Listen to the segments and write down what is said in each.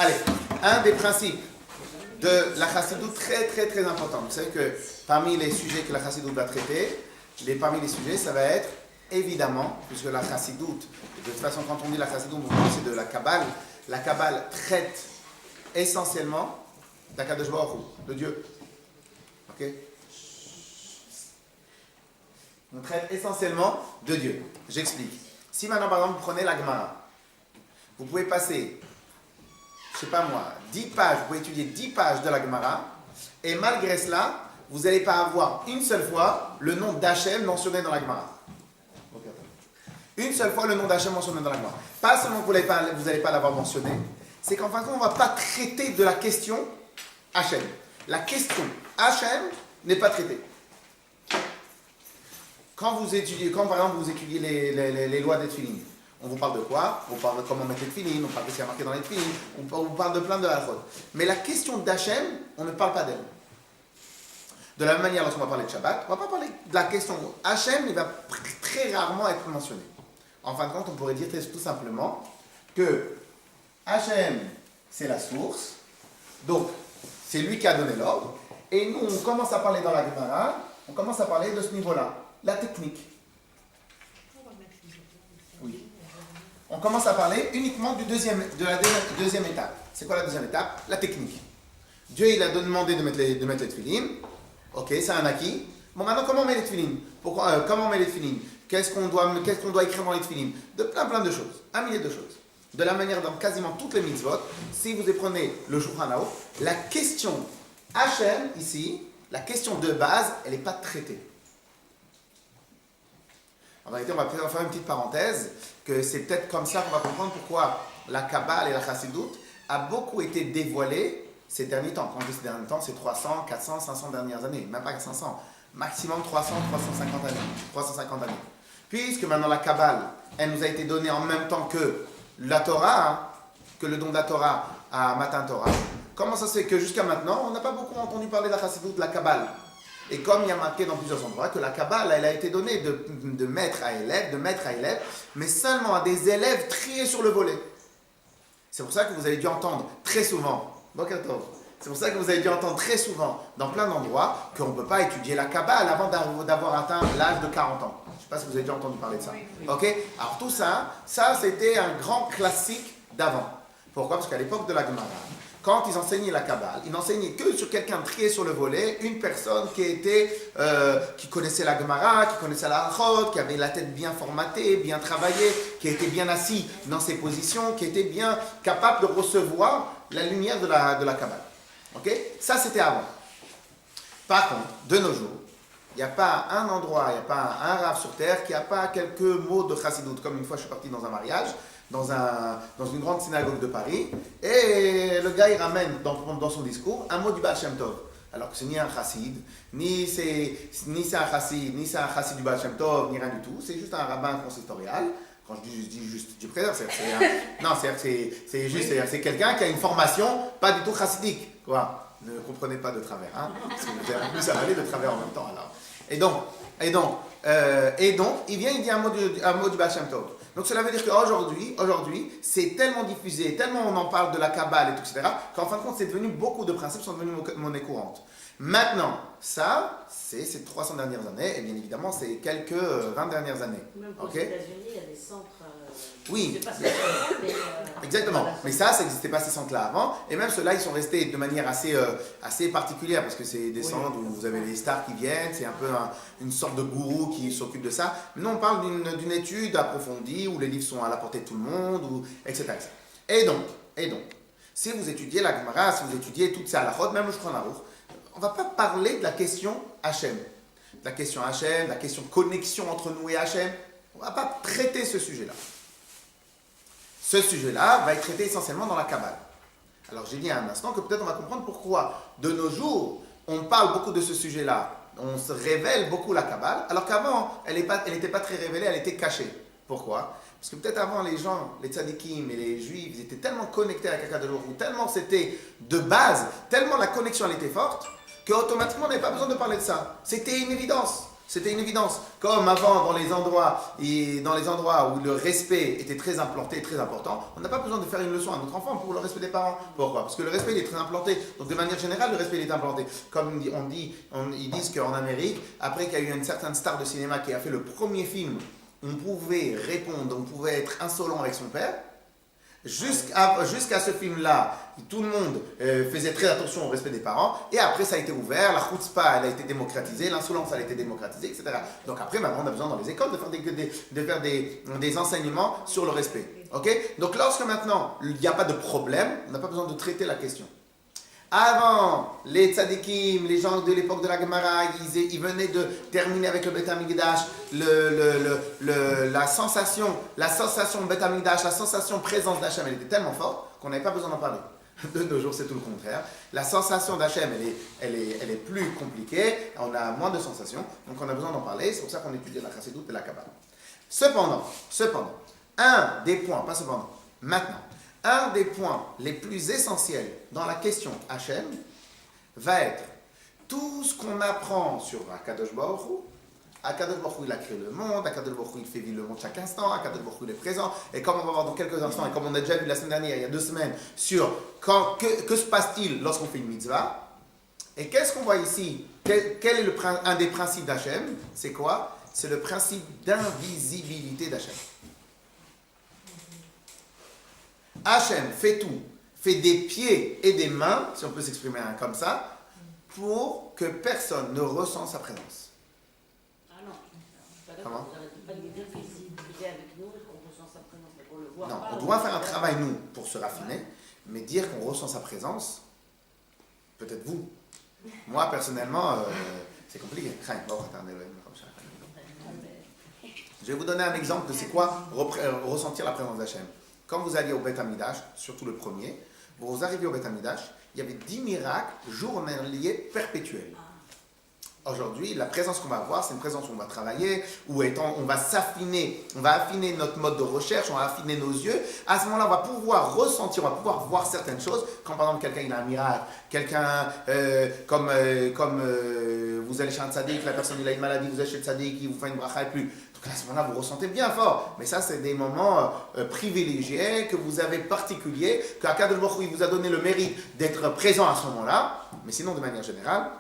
Allez, un des principes de la chassidoute très important. Vous savez que parmi les sujets que la chassidoute va traiter, parmi les sujets, ça va être évidemment, puisque la chassidoute, de toute façon quand on dit la chassidoute, on parle aussi de la Kabbale. La Kabbale traite essentiellement d'Akadosh Baruch Hu, de Dieu. Ok? On traite essentiellement de Dieu. J'explique. Si maintenant, par exemple, vous prenez la Gemara, vous pouvez passer, je ne sais pas moi, 10 pages, vous pouvez étudier 10 pages de la Gemara, et malgré cela, vous n'allez pas avoir une seule fois le nom d'Hachem mentionné dans la Gemara. Une seule fois le nom d'Hachem mentionné dans la Gemara. Pas seulement que vous n'allez pas l'avoir mentionné, c'est qu'en fin de compte, on ne va pas traiter de la question Hachem. La question Hachem n'est pas traitée. Quand par exemple vous étudiez les lois des tefilines, on vous parle de quoi? On parle de comment mettre les tefilines, on parle de ce qu'il y a marqué dans les tefilines, on vous parle de plein de halachot. Mais la question d'Hachem, on ne parle pas d'elle. De la même manière, lorsqu'on va parler de Shabbat, on ne va pas parler de la question Hachem, il va très rarement être mentionné. En fin de compte, on pourrait dire tout simplement que Hachem, c'est la source, donc c'est lui qui a donné l'ordre, et nous, on commence à parler dans la Gemara, on commence à parler de ce niveau-là, la technique. Oui. On commence à parler uniquement de la deuxième étape. C'est quoi la deuxième étape? La technique. Dieu, il a demandé de mettre les tefilines. Ok, c'est un acquis. Bon, maintenant, comment on met les tefilines? Comment on met les tefilines? Qu'est-ce qu'on doit écrire dans les tefilines? De plein de choses. Un millier de choses. De la manière dans quasiment toutes les mitzvot, si vous prenez le Shulchan Aruch, la question Hachem, ici, la question de base, elle n'est pas traitée. En réalité, on va faire une petite parenthèse, que c'est peut-être comme ça qu'on va comprendre pourquoi la Kabbale et la Chassidoute a beaucoup été dévoilée ces derniers temps. Quand je dis ces derniers temps, c'est 300, 400, 500 dernières années, même pas 500, maximum 300, 350 années. Puisque maintenant la Kabbale, elle nous a été donnée en même temps que la Torah, que le don de la Torah à Matan Torah. Comment ça se fait que jusqu'à maintenant, on n'a pas beaucoup entendu parler de la Chassidoute, de la Kabbale? Et comme il y a marqué dans plusieurs endroits que la Kabbale, elle a été donnée de maître à élève, mais seulement à des élèves triés sur le volet. C'est pour ça que vous avez dû entendre très souvent, c'est pour ça que vous avez dû entendre très souvent dans plein d'endroits qu'on ne peut pas étudier la Kabbale avant d'avoir atteint l'âge de 40 ans. Je ne sais pas si vous avez déjà entendu parler de ça. Ok? Alors tout ça c'était un grand classique d'avant. Pourquoi? Parce qu'à l'époque de la Gemara, quand ils enseignaient la Kabbale, ils n'enseignaient que sur quelqu'un trié sur le volet, une personne qui connaissait la Gemara, qui connaissait la halachot, qui avait la tête bien formatée, bien travaillée, qui était bien assis dans ses positions, qui était bien capable de recevoir la lumière de la Kabbale. Ok? Ça, c'était avant. Par contre, de nos jours, il n'y a pas un endroit, il n'y a pas un rav sur terre qui n'a pas quelques mots de chassidoute. Comme une fois, je suis parti dans un mariage, dans une grande synagogue de Paris, et le gars, il ramène dans son discours un mot du Baal Shem Tov. Alors que c'est ni un chassid, ni c'est un chassid du Baal Shem Tov, ni rien du tout. C'est juste un rabbin consistorial. Quand je dis juste, je préfère, c'est quelqu'un qui a une formation pas du tout chassidique. Quoi. Ne comprenez pas de travers, hein, parce que vous avez en plus à aller de travers en même temps. Alors. Et donc, il vient, il dit un mot du Baal Shem Tov. Donc cela veut dire qu'aujourd'hui, c'est tellement diffusé, tellement on en parle de la Kabbale et tout, etc., qu'en fin de compte, beaucoup de principes sont devenus monnaie courante. Maintenant, ça, c'est ces 300 dernières années, et bien évidemment, c'est quelques 20 dernières années. Même aux États-Unis, il y a des centres. Oui, mais, exactement. Voilà. Mais ça n'existait pas ces centres-là avant. Et même ceux-là, ils sont restés de manière assez particulière, parce que c'est des centres où vous avez les stars qui viennent, c'est un peu une sorte de gourou qui s'occupe de ça. Mais nous, on parle d'une étude approfondie, où les livres sont à la portée de tout le monde, etc. Et donc, si vous étudiez la Gemara, si vous étudiez toutes ces halachot, même le Shulchan Aruch, on ne va pas parler de la question Hachem. La question Hachem, la question connexion entre nous et Hachem. On ne va pas traiter ce sujet-là. Ce sujet-là va être traité essentiellement dans la Kabbale. Alors j'ai dit à un instant que peut-être on va comprendre pourquoi de nos jours on parle beaucoup de ce sujet-là, on se révèle beaucoup la Kabbale, alors qu'avant elle n'était pas très révélée, elle était cachée. Pourquoi? Parce que peut-être avant les gens, les tzadikim et les juifs, ils étaient tellement connectés avec Akadosh Baruch Hu, tellement c'était de base, tellement la connexion elle était forte, qu'automatiquement on n'avait pas besoin de parler de ça. C'était une évidence. C'était une évidence. Comme avant, dans les endroits où le respect était très implanté, très important, on n'a pas besoin de faire une leçon à notre enfant pour le respect des parents. Pourquoi? Parce que le respect il est très implanté. Donc de manière générale, le respect il est implanté. Comme ils disent qu'en Amérique, après qu'il y a eu une certaine star de cinéma qui a fait le premier film, on pouvait répondre, on pouvait être insolent avec son père. Jusqu'à ce film-là, tout le monde faisait très attention au respect des parents. Et après, ça a été ouvert, la chutzpah, elle a été démocratisée, l'insolence, elle a été démocratisée, etc. Donc après, maintenant, on a besoin dans les écoles de faire des enseignements sur le respect. Okay? Donc lorsque maintenant, il n'y a pas de problème, on n'a pas besoin de traiter la question. Avant, les tzadikim, les gens de l'époque de la Gemara, ils venaient de terminer avec le Beth Amikdash, la sensation Beth Amikdash, la sensation présence d'Hachem, elle était tellement forte qu'on n'avait pas besoin d'en parler. De nos jours, c'est tout le contraire. La sensation d'Hachem, elle est plus compliquée, on a moins de sensations, donc on a besoin d'en parler, c'est pour ça qu'on étudie la Chassidut et la Kabbalah. Cependant, un des points les plus essentiels dans la question Hachem va être tout ce qu'on apprend sur Akadosh Baruch Hu. Akadosh Baruch Hu, il a créé le monde, Akadosh Baruch Hu, il fait vivre le monde chaque instant, Akadosh Baruch Hu, il est présent. Et comme on va voir dans quelques instants, et comme on a déjà vu la semaine dernière, il y a 2 semaines, sur que se passe-t-il lorsqu'on fait une mitzvah. Et qu'est-ce qu'on voit ici? Quel est un des principes d'Hachem? C'est quoi? C'est le principe d'invisibilité d'Hachem. Hachem fait tout, fait des pieds et des mains, si on peut s'exprimer comme ça, pour que personne ne ressent sa présence. Ah non, comment? Vous n'arrêtez pas de dire qu'il est avec nous et qu'on ressent sa présence, mais qu'on le voit Non, pas. on doit faire un travail, nous, pour se raffiner, mais dire qu'on ressent sa présence, peut-être vous. Moi, personnellement, c'est compliqué. Je vais vous donner un exemple de c'est quoi ressentir la présence d'Hachem. Quand vous alliez au Beth Amikdash, surtout le premier, vous arrivez au Beth Amikdash, il y avait 10 miracles journaliers perpétuels. Aujourd'hui, la présence qu'on va avoir, c'est une présence où on va travailler, où on va s'affiner, on va affiner notre mode de recherche, on va affiner nos yeux. À ce moment-là, on va pouvoir ressentir, on va pouvoir voir certaines choses. Quand par exemple quelqu'un il a un miracle, quelqu'un comme vous allez chez un tzaddik, la personne il a une maladie, vous allez chez le tzaddik, il vous fait une bracha et plus. Donc à ce moment-là, vous ressentez bien fort. Mais ça, c'est des moments privilégiés, que vous avez particuliers, qu'Akadosh Baruch Hu il vous a donné le mérite d'être présent à ce moment-là. Mais sinon, de manière générale,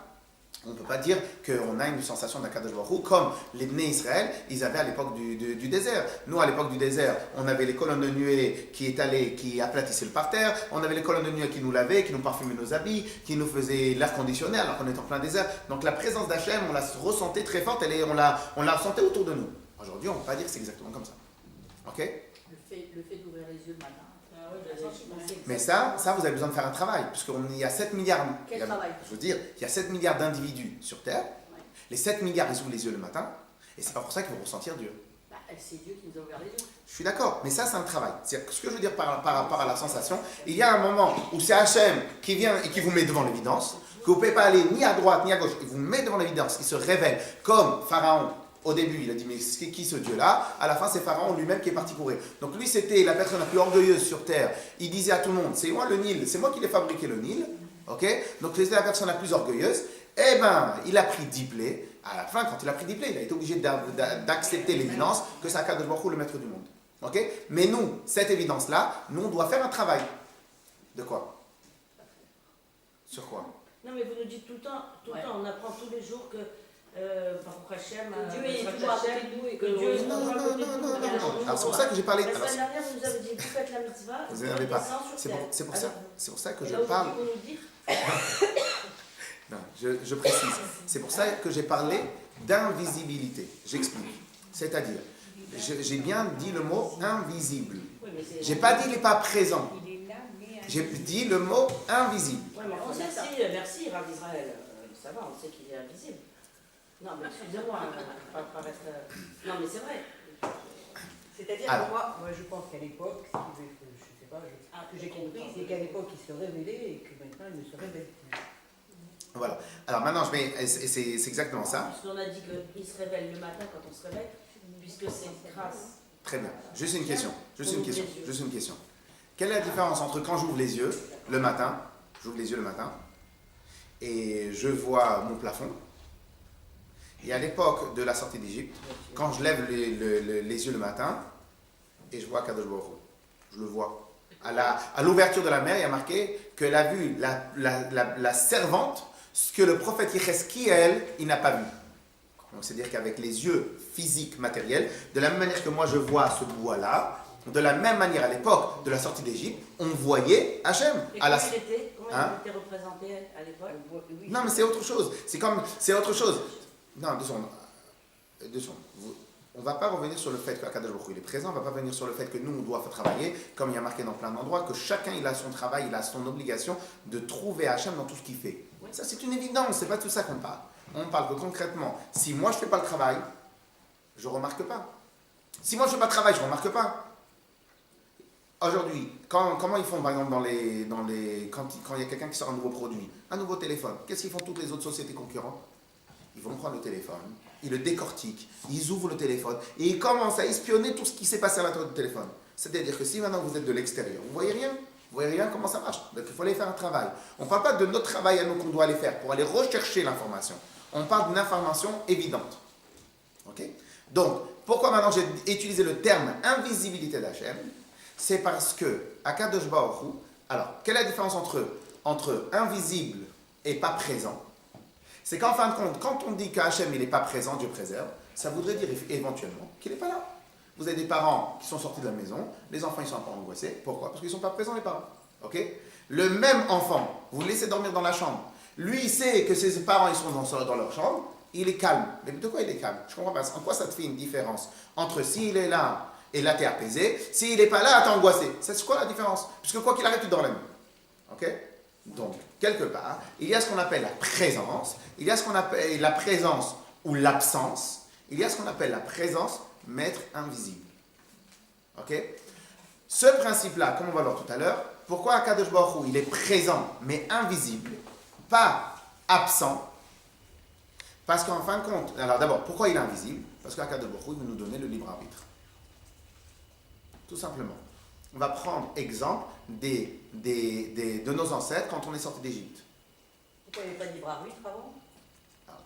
on ne peut pas dire qu'on a une sensation d'Akadosh Baruch Hu comme les Bnei Israël, ils avaient à l'époque du désert. Nous, à l'époque du désert, on avait les colonnes de nuée qui aplatissaient le parterre, on avait les colonnes de nuée qui nous lavaient, qui nous parfumaient nos habits, qui nous faisaient l'air conditionné alors qu'on était en plein désert. Donc la présence d'Hachem, on la ressentait très forte, on la ressentait autour de nous. Aujourd'hui, on ne peut pas dire que c'est exactement comme ça. Ok? Le fait d'ouvrir les yeux le matin. Mais ça, vous avez besoin de faire un travail, puisqu'il y a 7 milliards. Quel travail? Je veux dire, il y a 7 milliards d'individus sur Terre. Ouais. Les 7 milliards, ils ouvrent les yeux le matin, et c'est pas pour ça qu'ils vont ressentir Dieu. C'est Dieu qui nous a ouvert les yeux. Je suis d'accord, mais ça, c'est un travail. Ce que je veux dire par rapport à la sensation, il y a un moment où c'est Hachem qui vient et qui vous met devant l'évidence, que vous ne pouvez pas aller ni à droite ni à gauche, il vous met devant l'évidence, il se révèle comme Pharaon. Au début, il a dit, mais c'est qui ce Dieu-là? À la fin, c'est Pharaon lui-même qui est parti courir. Donc lui, c'était la personne la plus orgueilleuse sur Terre. Il disait à tout le monde, c'est moi le Nil, c'est moi qui l'ai fabriqué le Nil. Okay? Donc c'était la personne la plus orgueilleuse. Eh bien, il a pris 10 plaies. À la fin, quand il a pris 10 plaies, il a été obligé d'accepter l'évidence que c'est Akadosh Baruch Hu, le maître du monde. Okay? Mais nous, cette évidence-là, nous, on doit faire un travail. De quoi? Sur quoi? Non, mais vous nous dites tout le temps, on apprend tous les jours que Dieu est toujours à côté de nous et que Dieu est non. Alors c'est pour ça que j'ai parlé. La semaine dernière, vous nous avez dit, vous faites la mitzvah. Vous n'avez pas. C'est pour ça que je parle. Non, je précise. C'est pour ça que j'ai parlé d'invisibilité. J'explique. C'est-à-dire, j'ai bien dit le mot invisible. J'ai pas dit il n'est pas présent. J'ai dit le mot invisible. Oui, mais on sait merci, Rav Israël. Ça va, on sait qu'il est invisible. Non, mais excusez-moi, non, mais c'est vrai. C'est-à-dire que moi, je pense qu'à l'époque, je ne sais pas, ce que j'ai compris, c'est qu'à l'époque, il se révélait et que maintenant, il ne se révèle plus. Voilà. Alors maintenant, c'est exactement ça. Parce qu'on a dit qu'il se révèle le matin quand on se réveille, puisque c'est grâce. Très bien. Juste une question. Quelle est la différence entre quand j'ouvre les yeux le matin, et je vois mon plafond, Et à l'époque de la sortie d'Égypte, quand je lève les yeux le matin, et je vois Kadosh Baruch Hu, je le vois. À l'ouverture de la mer, il y a marqué qu'elle a vu la servante, ce que le prophète Yechesquiel, il n'a pas vu. Donc c'est-à-dire qu'avec les yeux physiques, matériels, de la même manière que moi je vois ce bois-là, de la même manière à l'époque de la sortie d'Égypte, on voyait Hachem. Et comment il était représenté à l'époque? Non, mais c'est autre chose. C'est autre chose. Non, deux secondes. On ne va pas revenir sur le fait qu'Akadosh Baruch Hu il est présent, on ne va pas revenir sur le fait que nous, on doit travailler, comme il y a marqué dans plein d'endroits, que chacun il a son travail, il a son obligation de trouver Hachem dans tout ce qu'il fait. Oui. Ça, c'est une évidence, c'est pas tout ça qu'on parle. On parle que concrètement, si moi je ne fais pas le travail, je ne remarque pas. Si moi je ne fais pas le travail, je ne remarque pas. Aujourd'hui, comment ils font par exemple quand il y a quelqu'un qui sort un nouveau produit, un nouveau téléphone, qu'est-ce qu'ils font toutes les autres sociétés concurrentes? Ils vont prendre le téléphone, ils le décortiquent, ils ouvrent le téléphone et ils commencent à espionner tout ce qui s'est passé à l'intérieur du téléphone. C'est-à-dire que si maintenant vous êtes de l'extérieur, vous voyez rien comment ça marche. Donc il faut aller faire un travail. On ne parle pas de notre travail à nous qu'on doit aller faire pour aller rechercher l'information. On parle d'une information évidente. Ok? Donc, pourquoi maintenant j'ai utilisé le terme invisibilité d'Hachem? C'est parce que Akadosh Baruch Hu, alors, quelle est la différence entre invisible et pas présent? C'est qu'en fin de compte, quand on dit qu'Hachem il n'est pas présent, Dieu préserve, ça voudrait dire éventuellement qu'il n'est pas là. Vous avez des parents qui sont sortis de la maison, les enfants ils sont un peu angoissés. Pourquoi? Parce qu'ils ne sont pas présents les parents. Ok? Le même enfant, vous le laissez dormir dans la chambre. Lui il sait que ses parents ils sont dans leur chambre, il est calme. Mais de quoi il est calme? Je ne comprends pas. En quoi ça te fait une différence entre s'il est là et là, tu es apaisé. S'il n'est pas là, tu es angoissé. C'est quoi la différence? Puisque quoi qu'il arrive, tu dors la nuit. Ok? Donc, quelque part, il y a ce qu'on appelle la présence, il y a ce qu'on appelle la présence ou l'absence, il y a ce qu'on appelle la présence, maître invisible. Ok? Ce principe-là, comme on va voir tout à l'heure, pourquoi Akadosh Baruch Hu, il est présent, mais invisible, pas absent? Parce qu'en fin de compte, alors d'abord, pourquoi il est invisible? Parce qu'Akadosh Baruch Hu, il veut nous donner le libre arbitre. Tout simplement. On va prendre exemple de nos ancêtres quand on est sorti d'Égypte. Pourquoi il n'y avait pas de libre arbitre avant? Alors,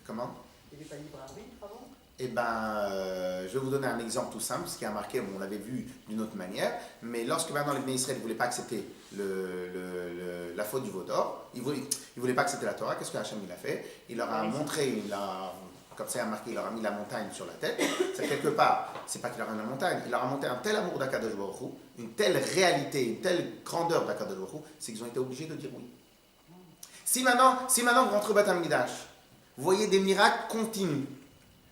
comment? Il n'y avait pas de libre arbitre avant? Eh bien, je vais vous donner un exemple tout simple, ce qui a marqué, on l'avait vu d'une autre manière, mais lorsque maintenant les Bnei Israël ne voulaient pas accepter la faute du Vaudor, ils ne voulaient pas accepter la Torah, qu'est-ce que Hachem il a fait? Il leur a montré, comme ça il a marqué, il leur a mis la montagne sur la tête. C'est quelque part, c'est pas qu'il leur a mis la montagne, il leur a montré un tel amour d'Akadosh Baruch Hu, une telle réalité, une telle grandeur d'Akadosh Baruch Hu, c'est qu'ils ont été obligés de dire oui. Si maintenant vous rentrez au Beth Amikdash, vous voyez des miracles continus.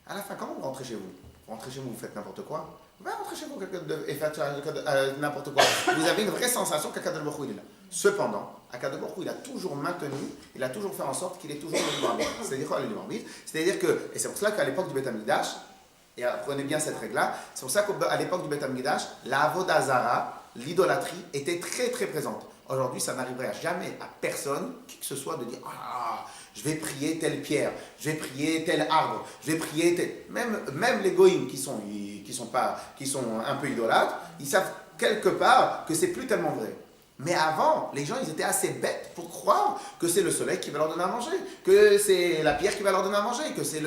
À la fin, comment vous rentrez chez vous? Vous rentrez chez vous, vous faites n'importe quoi? Vous rentrez chez vous et faites n'importe quoi. Vous avez une vraie sensation qu'Akadosh Baruch Hu il est là. Cependant, Akadosh Baruch Hu il a toujours maintenu, il a toujours fait en sorte qu'il ait toujours le libre arbitre. C'est-à-dire quoi le libre arbitre? C'est-à-dire que, et c'est pour cela qu'à l'époque du Beth Amikdash, et apprenez bien cette règle-là, c'est pour ça qu'à l'époque du Beth Amikdash, la Avodah Zara, l'idolâtrie, était très très présente. Aujourd'hui, ça n'arriverait jamais à personne, qui que ce soit, de dire « Ah, je vais prier telle pierre, je vais prier tel arbre, je vais prier tel... » Même les goïms qui sont un peu idolâtres, ils savent quelque part que c'est plus tellement vrai. Mais avant, les gens, ils étaient assez bêtes pour croire que c'est le soleil qui va leur donner à manger, que c'est la pierre qui va leur donner à manger, que c'est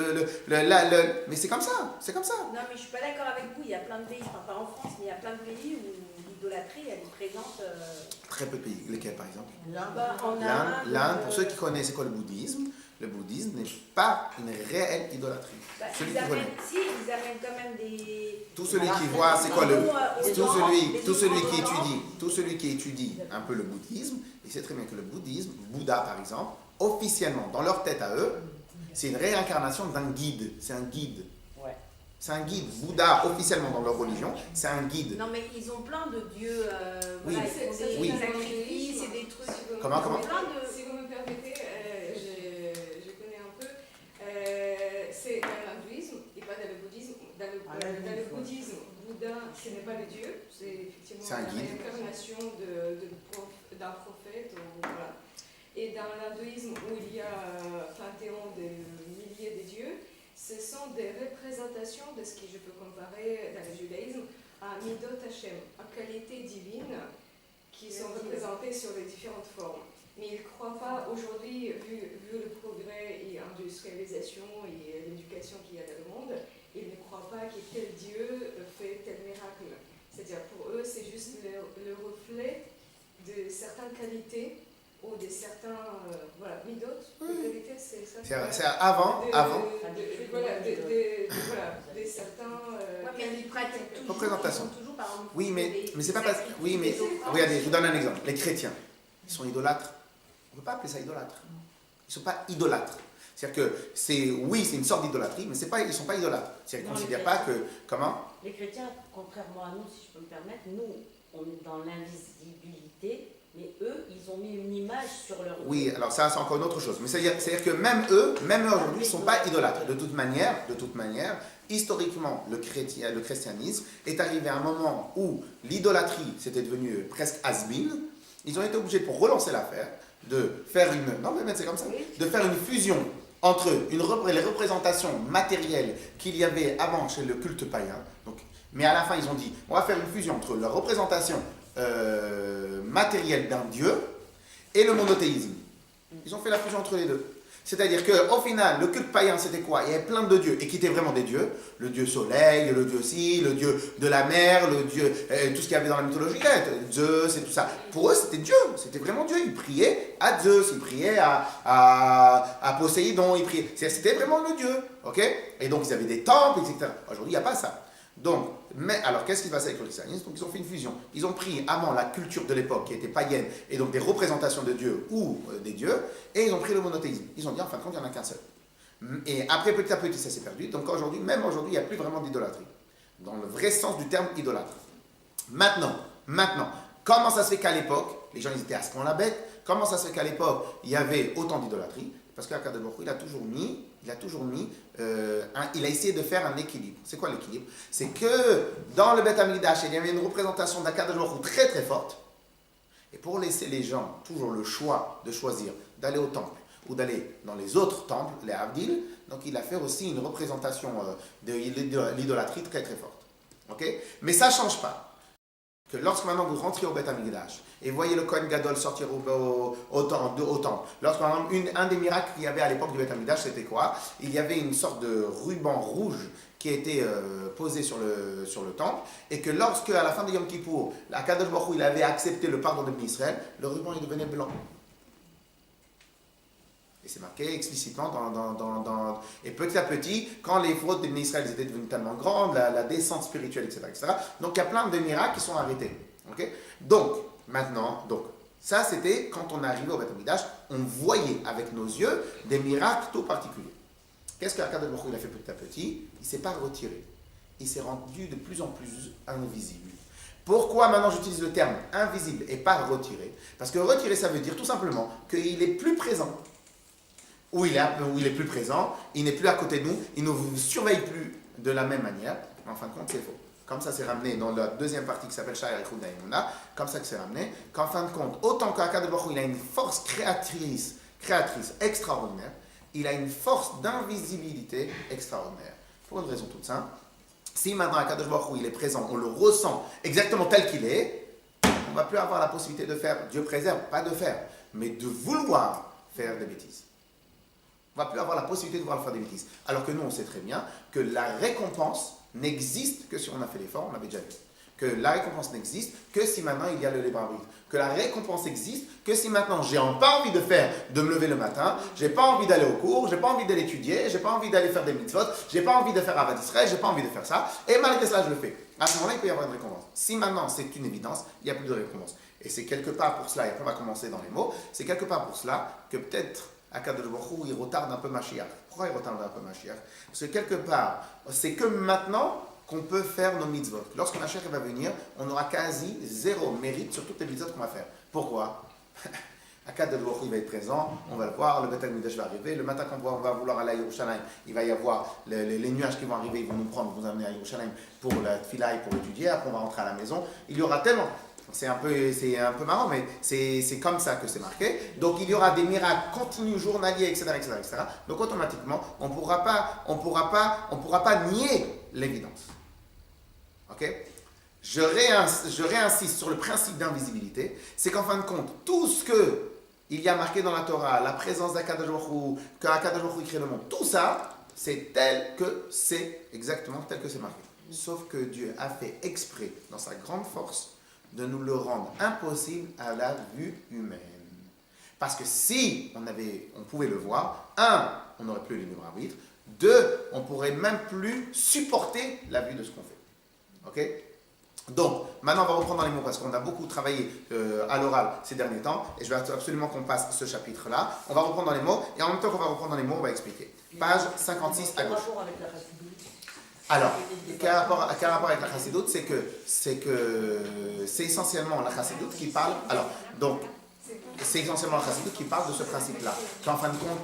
Mais c'est comme ça, c'est comme ça. Non, mais je suis pas d'accord avec vous. Il y a plein de pays, enfin pas en France, mais il y a plein de pays où l'idolâtrie, elle est présente. Très peu de pays. Lesquels, par exemple? L'Inde. Pour ceux qui connaissent, c'est quoi le bouddhisme? Le bouddhisme n'est pas une réelle idolâtrie. Ils amènent quand même des... Tout celui qui voit, c'est quoi tout celui qui étudie un peu le bouddhisme, il sait très bien que le bouddhisme, Bouddha par exemple, officiellement, dans leur tête à eux, c'est une réincarnation d'un guide. C'est un guide. Ouais. C'est un guide. Bouddha, officiellement dans leur religion, c'est un guide. Non, mais ils ont plein de dieux. Oui. Voilà, ils font des sacrifices et des trucs. Comment Si vous me permettez, je connais un peu. C'est dans l'hindouisme et pas dans le bouddhisme. Dans le bouddhisme, Bouddha, ce n'est pas le dieu, c'est effectivement la réincarnation d'un prophète. Voilà. Et dans l'hindouisme, où il y a un panthéon de milliers de dieux, ce sont des représentations de ce que je peux comparer dans le judaïsme à Midot Hashem, à qualité divine, qui sont représentées sur les différentes formes. mais ils ne croient pas aujourd'hui, vu le progrès et l'industrialisation et l'éducation qu'il y a dans le monde, ils ne croient pas que tel Dieu fait tel miracle. C'est-à-dire pour eux, c'est juste le reflet de certaines qualités ou de certains midot. Qualités, c'est ça. C'est avant. De certains représentations. Oui, mais c'est pas parce que. Oui, mais regardez, je vous donne un exemple. Les chrétiens, ils sont idolâtres. On ne peut pas appeler ça idolâtre. Ils ne sont pas idolâtres. C'est-à-dire que c'est une sorte d'idolâtrie, mais ils ne sont pas idolâtres. C'est-à-dire qu'ils ne considèrent pas que. Comment? Les chrétiens, contrairement à nous, si je peux me permettre, nous, on est dans l'invisibilité, mais eux, ils ont mis une image sur leur... Oui, alors ça, c'est encore une autre chose. Mais c'est-à-dire que même eux aujourd'hui, ils ne sont pas idolâtres. De toute manière, historiquement, le christianisme est arrivé à un moment où l'idolâtrie, c'était devenu presque has-been. Ils ont été obligés, pour relancer l'affaire, de faire de faire une fusion entre les représentations matérielles qu'il y avait avant chez le culte païen. Donc, mais à la fin, ils ont dit, on va faire une fusion entre la représentation matérielle d'un dieu et le monothéisme. Ils ont fait la fusion entre les deux. C'est-à-dire qu'au final, le culte païen, c'était quoi? Il y avait plein de dieux, et qui étaient vraiment des dieux. Le dieu soleil, le dieu ci, le dieu de la mer, le dieu, tout ce qu'il y avait dans la mythologie grecque, Zeus et tout ça. Pour eux, c'était Dieu, c'était vraiment Dieu. Ils priaient à Zeus, ils priaient à Poséidon, ils priaient. C'était vraiment le dieu, ok? Et donc, ils avaient des temples, etc. Aujourd'hui, il n'y a pas ça. Donc, alors qu'est-ce qui se passe avec le christianisme? Donc ils ont fait une fusion. Ils ont pris avant la culture de l'époque qui était païenne et donc des représentations de Dieu ou des dieux, et ils ont pris le monothéisme. Ils ont dit en fin de compte il n'y en a qu'un seul. Et après petit à petit ça s'est perdu. Donc même aujourd'hui il n'y a plus vraiment d'idolâtrie. Dans le vrai sens du terme idolâtre. Maintenant, comment ça se fait qu'à l'époque, les gens ils étaient à ce point-là bêtes, comment ça se fait qu'à l'époque il y avait autant d'idolâtrie? Parce qu'Akadosh Baruch Hu, il a essayé de faire un équilibre. C'est quoi l'équilibre? C'est que dans le Beth Amikdash, il y avait une représentation d'Akadosh Baruch Hu très très forte. Et pour laisser les gens toujours le choix de choisir d'aller au temple ou d'aller dans les autres temples, les Avdil, donc il a fait aussi une représentation de l'idolâtrie très très forte. Okay? Mais ça ne change pas. Que lorsque maintenant vous rentrez au Beth Amikdash et voyez le Kohen Gadol sortir au temple, lorsque un des miracles qu'il y avait à l'époque du Beth Amikdash, c'était quoi? Il y avait une sorte de ruban rouge qui était posé sur le temple, et que lorsque à la fin de Yom Kippour, Akadosh Baruch Hu, il avait accepté le pardon de Israël, le ruban il devenait blanc. Et c'est marqué explicitement Et petit à petit, quand les fautes de Israël étaient devenues tellement grandes, la descente spirituelle, etc., donc il y a plein de miracles qui sont arrêtés. Okay? Donc, maintenant, ça c'était quand on est arrivé au Beth Amikdash, on voyait avec nos yeux des miracles tout particuliers. Qu'est-ce qu'Akadosh Baruch Hu il a fait petit à petit? Il ne s'est pas retiré. Il s'est rendu de plus en plus invisible. Pourquoi maintenant j'utilise le terme invisible et pas retiré? Parce que retirer, ça veut dire tout simplement qu'il est plus présent. Où il est plus présent, il n'est plus à côté de nous, il ne nous surveille plus de la même manière. Mais en fin de compte, c'est faux. Comme ça, c'est ramené dans la deuxième partie qui s'appelle Sha'ar Echud Ha'emunah, comme ça que c'est ramené, qu'en fin de compte, autant qu'Akadosh Baruch Hu, il a une force créatrice extraordinaire, il a une force d'invisibilité extraordinaire. Pour une raison toute simple, si maintenant Akadosh Baruch Hu, il est présent, on le ressent exactement tel qu'il est, on ne va plus avoir la possibilité de faire, Dieu préserve, pas de faire, mais de vouloir faire des bêtises. On ne va plus avoir la possibilité de voir faire des bêtises. Alors que nous, on sait très bien que la récompense n'existe que si on a fait l'effort, on l'avait déjà vu. Que la récompense n'existe que si maintenant il y a le libre arbitre. Que la récompense existe que si maintenant j'ai pas envie de me lever le matin, j'ai pas envie d'aller au cours, j'ai pas envie d'aller étudier, j'ai pas envie d'aller faire des mitzvot, j'ai pas envie de faire Avad Israël, j'ai pas envie de faire ça, et malgré cela je le fais. À ce moment-là, il peut y avoir une récompense. Si maintenant c'est une évidence, il n'y a plus de récompense. Et c'est quelque part pour cela, et on va commencer dans les mots, c'est quelque part pour cela que peut-être Akadosh Baruch Hu, il retarde un peu Mashiach. Pourquoi il retarde un peu Mashiach? Parce que quelque part, c'est que maintenant qu'on peut faire nos mitzvot. Lorsque Mashiach va venir, on aura quasi zéro mérite sur toutes les mitzvot qu'on va faire. Pourquoi? Akadosh Baruch Hu va être présent, on va le voir, le Beth Amikdash va arriver, le matin quand on va vouloir aller à Yerushalayim, il va y avoir les nuages qui vont arriver, ils vont nous prendre, nous amener à Yerushalayim pour la tefila et pour étudier, après on va rentrer à la maison. Il y aura tellement... C'est un peu marrant, mais c'est comme ça que c'est marqué. Donc il y aura des miracles continus, journaliers, etc., etc. Donc automatiquement, on ne pourra pas nier l'évidence. Ok? Je réinsiste sur le principe d'invisibilité. C'est qu'en fin de compte, tout ce il y a marqué dans la Torah la présence d'Akadosh Baruch Hu, qu'Akadosh Baruch Hu crée le monde. Tout ça, c'est tel que c'est, exactement tel que c'est marqué. Sauf que Dieu a fait exprès, dans sa grande force, de nous le rendre impossible à la vue humaine. Parce que si on pouvait le voir, on n'aurait plus le libre arbitre. 2, on ne pourrait même plus supporter la vue de ce qu'on fait. Ok? Donc, maintenant on va reprendre dans les mots parce qu'on a beaucoup travaillé à l'oral ces derniers temps et je veux absolument qu'on passe ce chapitre-là. On va reprendre dans les mots et en même temps qu'on va reprendre dans les mots, on va expliquer. Page 56 à gauche. Quel rapport avec la chassidoute? Alors, quel rapport avec la chassidoute? C'est que c'est essentiellement la chassidoute qui parle. Alors, donc, c'est essentiellement la chassidoute qui parle de ce principe-là. Qu'en fin de compte,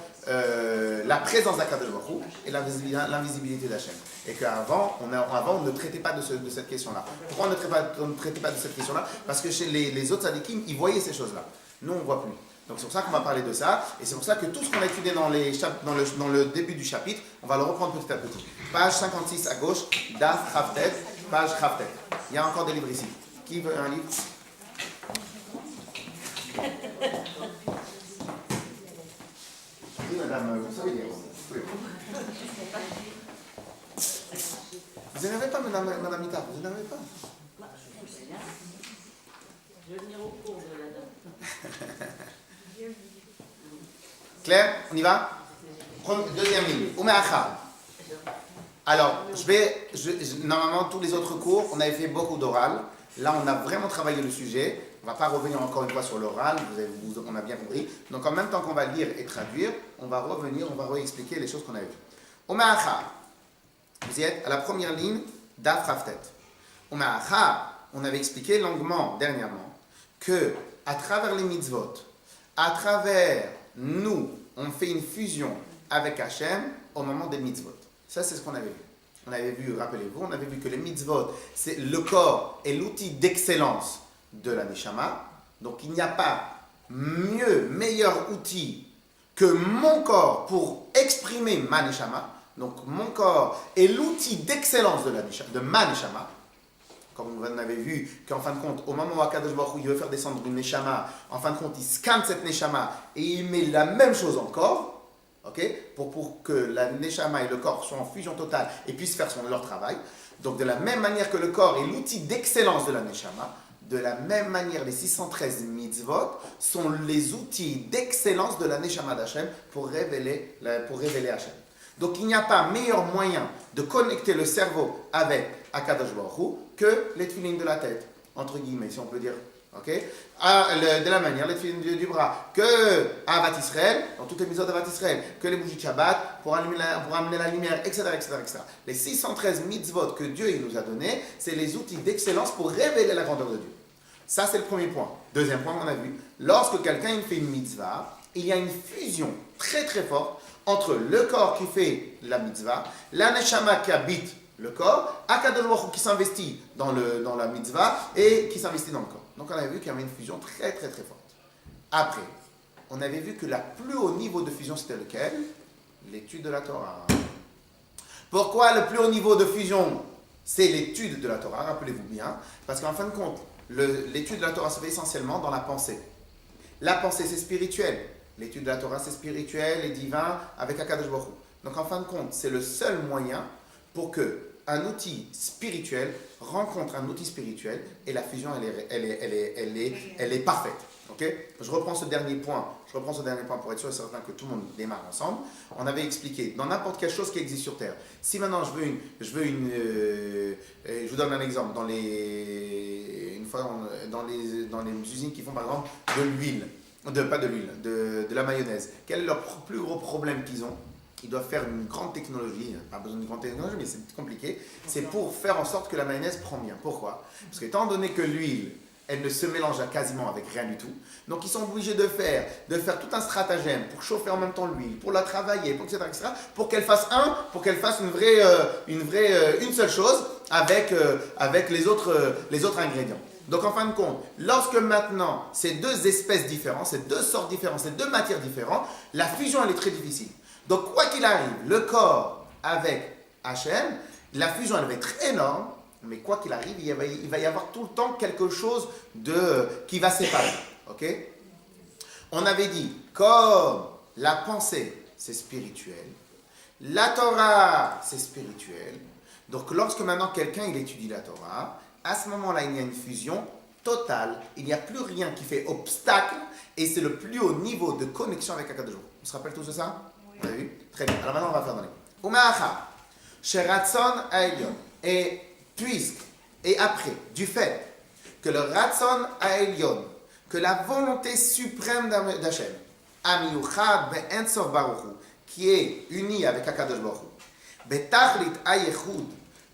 la présence d'Akadosh Baruch Hu et l'invisibilité d'Hachem. Et qu'avant, on ne traitait pas de cette question-là. Pourquoi on ne traitait pas de cette question-là? Parce que chez les autres tzadikim, ils voyaient ces choses-là. Nous, on ne voit plus. Donc c'est pour ça qu'on va parler de ça. Et c'est pour ça que tout ce qu'on a étudié dans le début du chapitre, on va le reprendre petit à petit. Page 56 à gauche, Daf Chavtet, page Chavtet. Il y a encore des livres ici. Qui veut un livre? Oui, madame, vous savez lire. Oui. Vous n'en avez pas, madame Mita? Vous n'en avez pas? Je vais venir au cours de la dame. Claire, on y va? Deuxième ligne. Umeacha. Alors, normalement, tous les autres cours, on avait fait beaucoup d'oral. Là, on a vraiment travaillé le sujet. On ne va pas revenir encore une fois sur l'oral, on a bien compris. Donc, en même temps qu'on va lire et traduire, on va revenir, on va réexpliquer les choses qu'on avait vues. Umeacha. Vous y êtes à la première ligne d'Af Raftet. Umeacha, on avait expliqué longuement, dernièrement, que à travers les mitzvot, à travers nous, on fait une fusion avec Hachem au moment des mitzvot. Ça, c'est ce qu'on avait vu. On avait vu, rappelez-vous, on avait vu que les mitzvot, c'est le corps est l'outil d'excellence de la Neshama. Donc, il n'y a pas meilleur outil que mon corps pour exprimer ma Neshama. Donc, mon corps est l'outil d'excellence de ma Neshama. Comme vous avez vu, qu'en fin de compte, au moment où Akadosh Baruch Hu, il veut faire descendre une Neshama, en fin de compte, il scanne cette Neshama et il met la même chose en corps, okay, pour que la Neshama et le corps soient en fusion totale et puissent faire leur travail. Donc, de la même manière que le corps est l'outil d'excellence de la Neshama, de la même manière, les 613 mitzvot sont les outils d'excellence de la Neshama d'Hachem pour révéler Hachem. Donc, il n'y a pas meilleur moyen de connecter le cerveau avec Akadosh Baruch Hu que les tefilines de la tête, entre guillemets, si on peut dire. Okay? De la manière, les tefilines du bras, que Avat Israël, dans toutes les mitzvot d'Avat Israël, que les bougies de Shabbat, pour amener la lumière, etc., etc., etc. Les 613 mitzvot que Dieu il nous a donnés, c'est les outils d'excellence pour révéler la grandeur de Dieu. Ça, c'est le premier point. Deuxième point, on a vu, lorsque quelqu'un il fait une mitzvah, il y a une fusion très très forte entre le corps qui fait la mitzvah, la neshama qui habite le corps, Akadosh Baruch Hu qui s'investit dans la mitzvah et qui s'investit dans le corps. Donc on avait vu qu'il y avait une fusion très très très forte. Après, on avait vu que le plus haut niveau de fusion c'était lequel? L'étude de la Torah. Pourquoi le plus haut niveau de fusion c'est l'étude de la Torah? Rappelez-vous bien, parce qu'en fin de compte, l'étude de la Torah se fait essentiellement dans la pensée. La pensée c'est spirituel. L'étude de la Torah, c'est spirituel et divin avec Akadosh Baruch Hu. Donc, en fin de compte, c'est le seul moyen pour qu'un outil spirituel rencontre un outil spirituel et la fusion, elle est parfaite. Okay? Je reprends ce dernier point pour être sûr et certain que tout le monde démarre ensemble. On avait expliqué, dans n'importe quelle chose qui existe sur Terre, si maintenant je vous donne un exemple, dans les usines qui font par exemple de l'huile, de la mayonnaise. Quel est leur plus gros problème qu'ils ont? Ils doivent faire une grande technologie, pas besoin d'une grande technologie, mais c'est compliqué. C'est pour faire en sorte que la mayonnaise prend bien. Pourquoi? Parce qu'étant donné que l'huile, elle ne se mélange quasiment avec rien du tout, donc ils sont obligés de faire tout un stratagème pour chauffer en même temps l'huile, pour la travailler, etc., pour qu'elle fasse une seule chose avec les autres ingrédients. Donc en fin de compte, lorsque maintenant ces deux espèces différentes, ces deux sortes différentes, ces deux matières différentes, la fusion elle est très difficile. Donc quoi qu'il arrive, le corps avec Hachem, la fusion elle va être énorme, mais quoi qu'il arrive, il va y avoir tout le temps quelque chose qui va séparer. Okay? On avait dit, comme la pensée, c'est spirituel, la Torah, c'est spirituel. Donc, lorsque maintenant quelqu'un il étudie la Torah, à ce moment-là, il y a une fusion totale. Il n'y a plus rien qui fait obstacle et c'est le plus haut niveau de connexion avec Akadosh Baruch Hu. On se rappelle tous de ça? Oui. Vous avez vu? Très bien. Alors maintenant, on va faire dans les. Umacha, Sheratson Aelion. Et puisque, et après, du fait que le Ratson Aelion, que la volonté suprême d'Hachem, Amiyuchad be'ensof Baruch Hu, qui est unie avec Akadosh Baruch Hu, Betachlit Ayechud,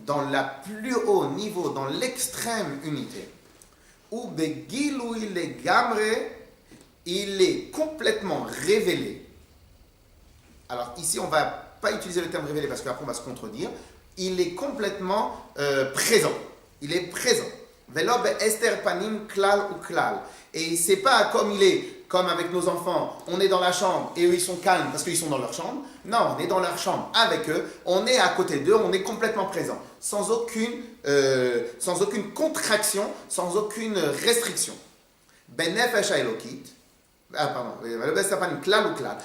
dans le plus haut niveau, dans l'extrême unité, ou Begilui Legamre, il est complètement révélé. Alors ici, on ne va pas utiliser le terme révélé parce qu'après on va se contredire. Il est complètement présent. Il est présent. Velob Esther Panim Klal ou Klal. Et c'est pas comme il est, comme avec nos enfants, on est dans la chambre et eux ils sont calmes parce qu'ils sont dans leur chambre. Non, on est dans leur chambre avec eux, on est à côté d'eux, on est complètement présent. Sans aucune contraction, sans aucune restriction. Benefesh Elokit.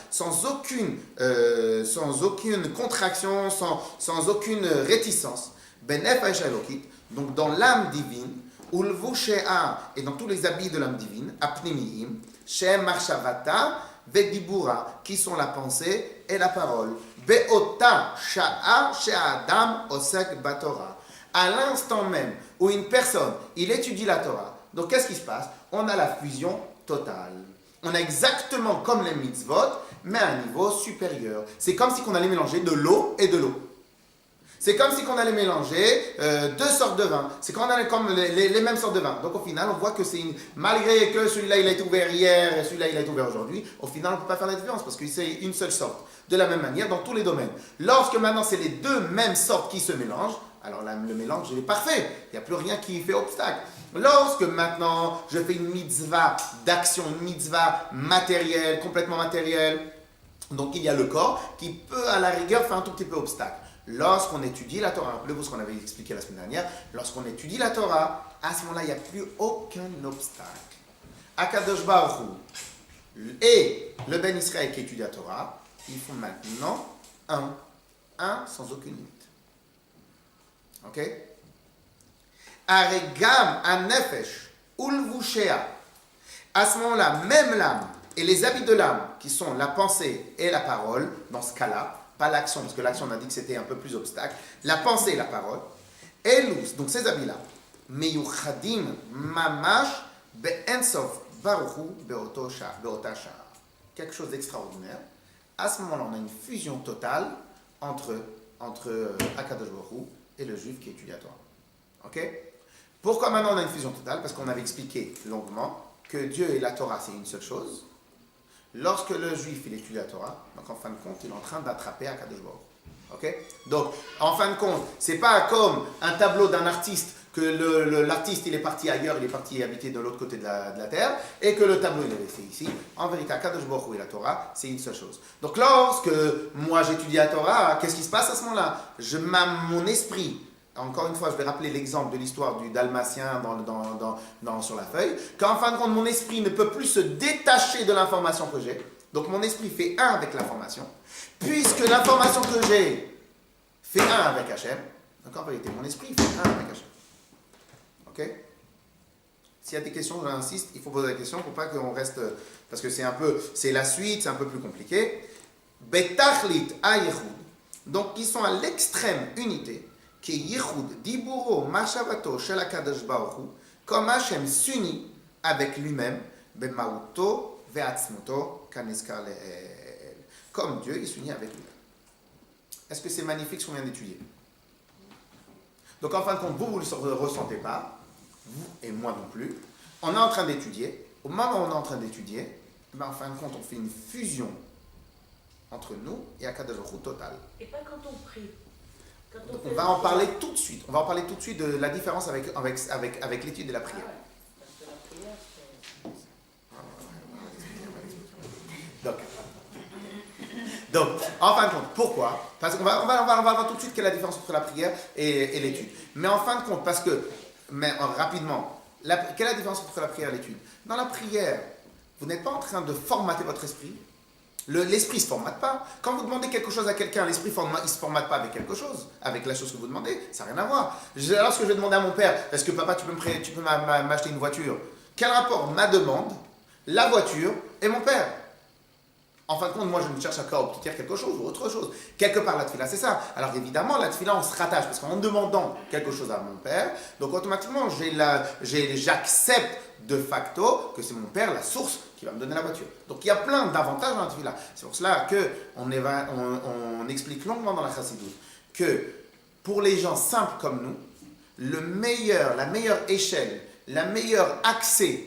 Sans aucune contraction, sans aucune réticence. Donc dans l'âme divine, et dans tous les habits de l'âme divine, apnimiim, shem marshavata, vedibura, qui sont la pensée et la parole. Beota sha'a she'adam osek batora. À l'instant même où une personne, il étudie la Torah, donc qu'est-ce qui se passe? On a la fusion totale. On a exactement comme les mitzvot, mais à un niveau supérieur. C'est comme si on allait mélanger de l'eau et de l'eau. C'est comme si on allait mélanger deux sortes de vin. C'est qu'on a comme les mêmes sortes de vin. Donc au final, on voit que malgré que celui-là il a été ouvert hier et celui-là il a été ouvert aujourd'hui, au final on ne peut pas faire la différence parce que c'est une seule sorte. De la même manière dans tous les domaines. Lorsque maintenant c'est les deux mêmes sortes qui se mélangent, alors là, le mélange est parfait. Il n'y a plus rien qui fait obstacle. Lorsque maintenant je fais une mitzvah d'action, une mitzvah matérielle, complètement matérielle, donc il y a le corps qui peut à la rigueur faire un tout petit peu obstacle. Lorsqu'on étudie la Torah, rappelez-vous ce qu'on avait expliqué la semaine dernière, lorsqu'on étudie la Torah, à ce moment-là il n'y a plus aucun obstacle. Akadosh Baruch Hu et le Ben Israël qui étudie la Torah, ils font maintenant un sans aucune limite. Ok? Aregam anefesh ulvushea. À ce moment-là, même l'âme et les habits de l'âme, qui sont la pensée et la parole, dans ce cas-là, pas l'action, parce que l'action on a dit que c'était un peu plus obstacle, la pensée et la parole, elus, donc ces habits-là, meyuchadim mamash be'ensof baruchu be'ota shah. Quelque chose d'extraordinaire. À ce moment-là, on a une fusion totale entre Akadosh Baruch Hu et le juif qui étudie la Torah. Ok? Pourquoi maintenant on a une fusion totale? Parce qu'on avait expliqué longuement que Dieu et la Torah c'est une seule chose. Lorsque le juif il étudie la Torah, donc en fin de compte il est en train d'attraper Akadosh Baruch Hu. Ok? Donc en fin de compte, c'est pas comme un tableau d'un artiste que l'artiste il est parti ailleurs, il est parti habiter de l'autre côté de la terre, et que le tableau il est resté ici. En vérité, Akadosh Baruch Hu et la Torah, c'est une seule chose. Donc lorsque moi j'étudie la Torah, qu'est-ce qui se passe à ce moment-là? Mon esprit, encore une fois je vais rappeler l'exemple de l'histoire du dalmatien sur la feuille, qu'en fin de compte mon esprit ne peut plus se détacher de l'information que j'ai, donc mon esprit fait un avec l'information, puisque l'information que j'ai fait un avec Hachem, donc en vérité mon esprit fait un avec Hachem. Ok? S'il y a des questions, j'insiste, il faut poser la question pour pas qu'on reste, parce que c'est la suite, c'est un peu plus compliqué. Betachlit ayechud, donc ils sont à l'extrême unité, qui est yichud diburo mashavato shel HaKadosh Baruch Hu, comme Hachem s'unit avec lui-même, bemauto ve'atzmoto kaneskar le'el, comme Dieu il s'unit avec lui-même. Est-ce que c'est magnifique ce qu'on vient d'étudier? Donc en fin de compte, vous ne le ressentez pas, vous et moi non plus. On est en train d'étudier. Au moment où on est en train d'étudier, en fin de compte, on fait une fusion entre nous et Akadosh Baruch Hu total. Et pas quand on prie. On va en parler tout de suite. On va en parler tout de suite de la différence avec l'étude de la prière. Ah ouais. Parce que la prière, c'est... Donc, en fin de compte, pourquoi? Parce qu'on va voir tout de suite quelle est la différence entre la prière et l'étude. Mais en fin de compte, rapidement, quelle est la différence entre la prière et l'étude? Dans la prière, vous n'êtes pas en train de formater votre esprit. L'esprit ne se formate pas. Quand vous demandez quelque chose à quelqu'un, l'esprit ne se formate pas avec quelque chose, avec la chose que vous demandez. Ça n'a rien à voir. Lorsque je vais demander à mon père, est-ce que papa, tu peux m'acheter une voiture? Quel rapport ma demande, la voiture et mon père? En fin de compte, moi, je ne cherche à obtenir quelque chose ou autre chose. Quelque part, la tefila, c'est ça. Alors évidemment, la tefila, on se rattache parce qu'en demandant quelque chose à mon père, donc automatiquement, j'accepte de facto que c'est mon père la source qui va me donner la voiture. Donc il y a plein d'avantages dans la tefila. C'est pour cela qu'on explique longuement dans la Chassidut que pour les gens simples comme nous, la meilleure échelle, le meilleur accès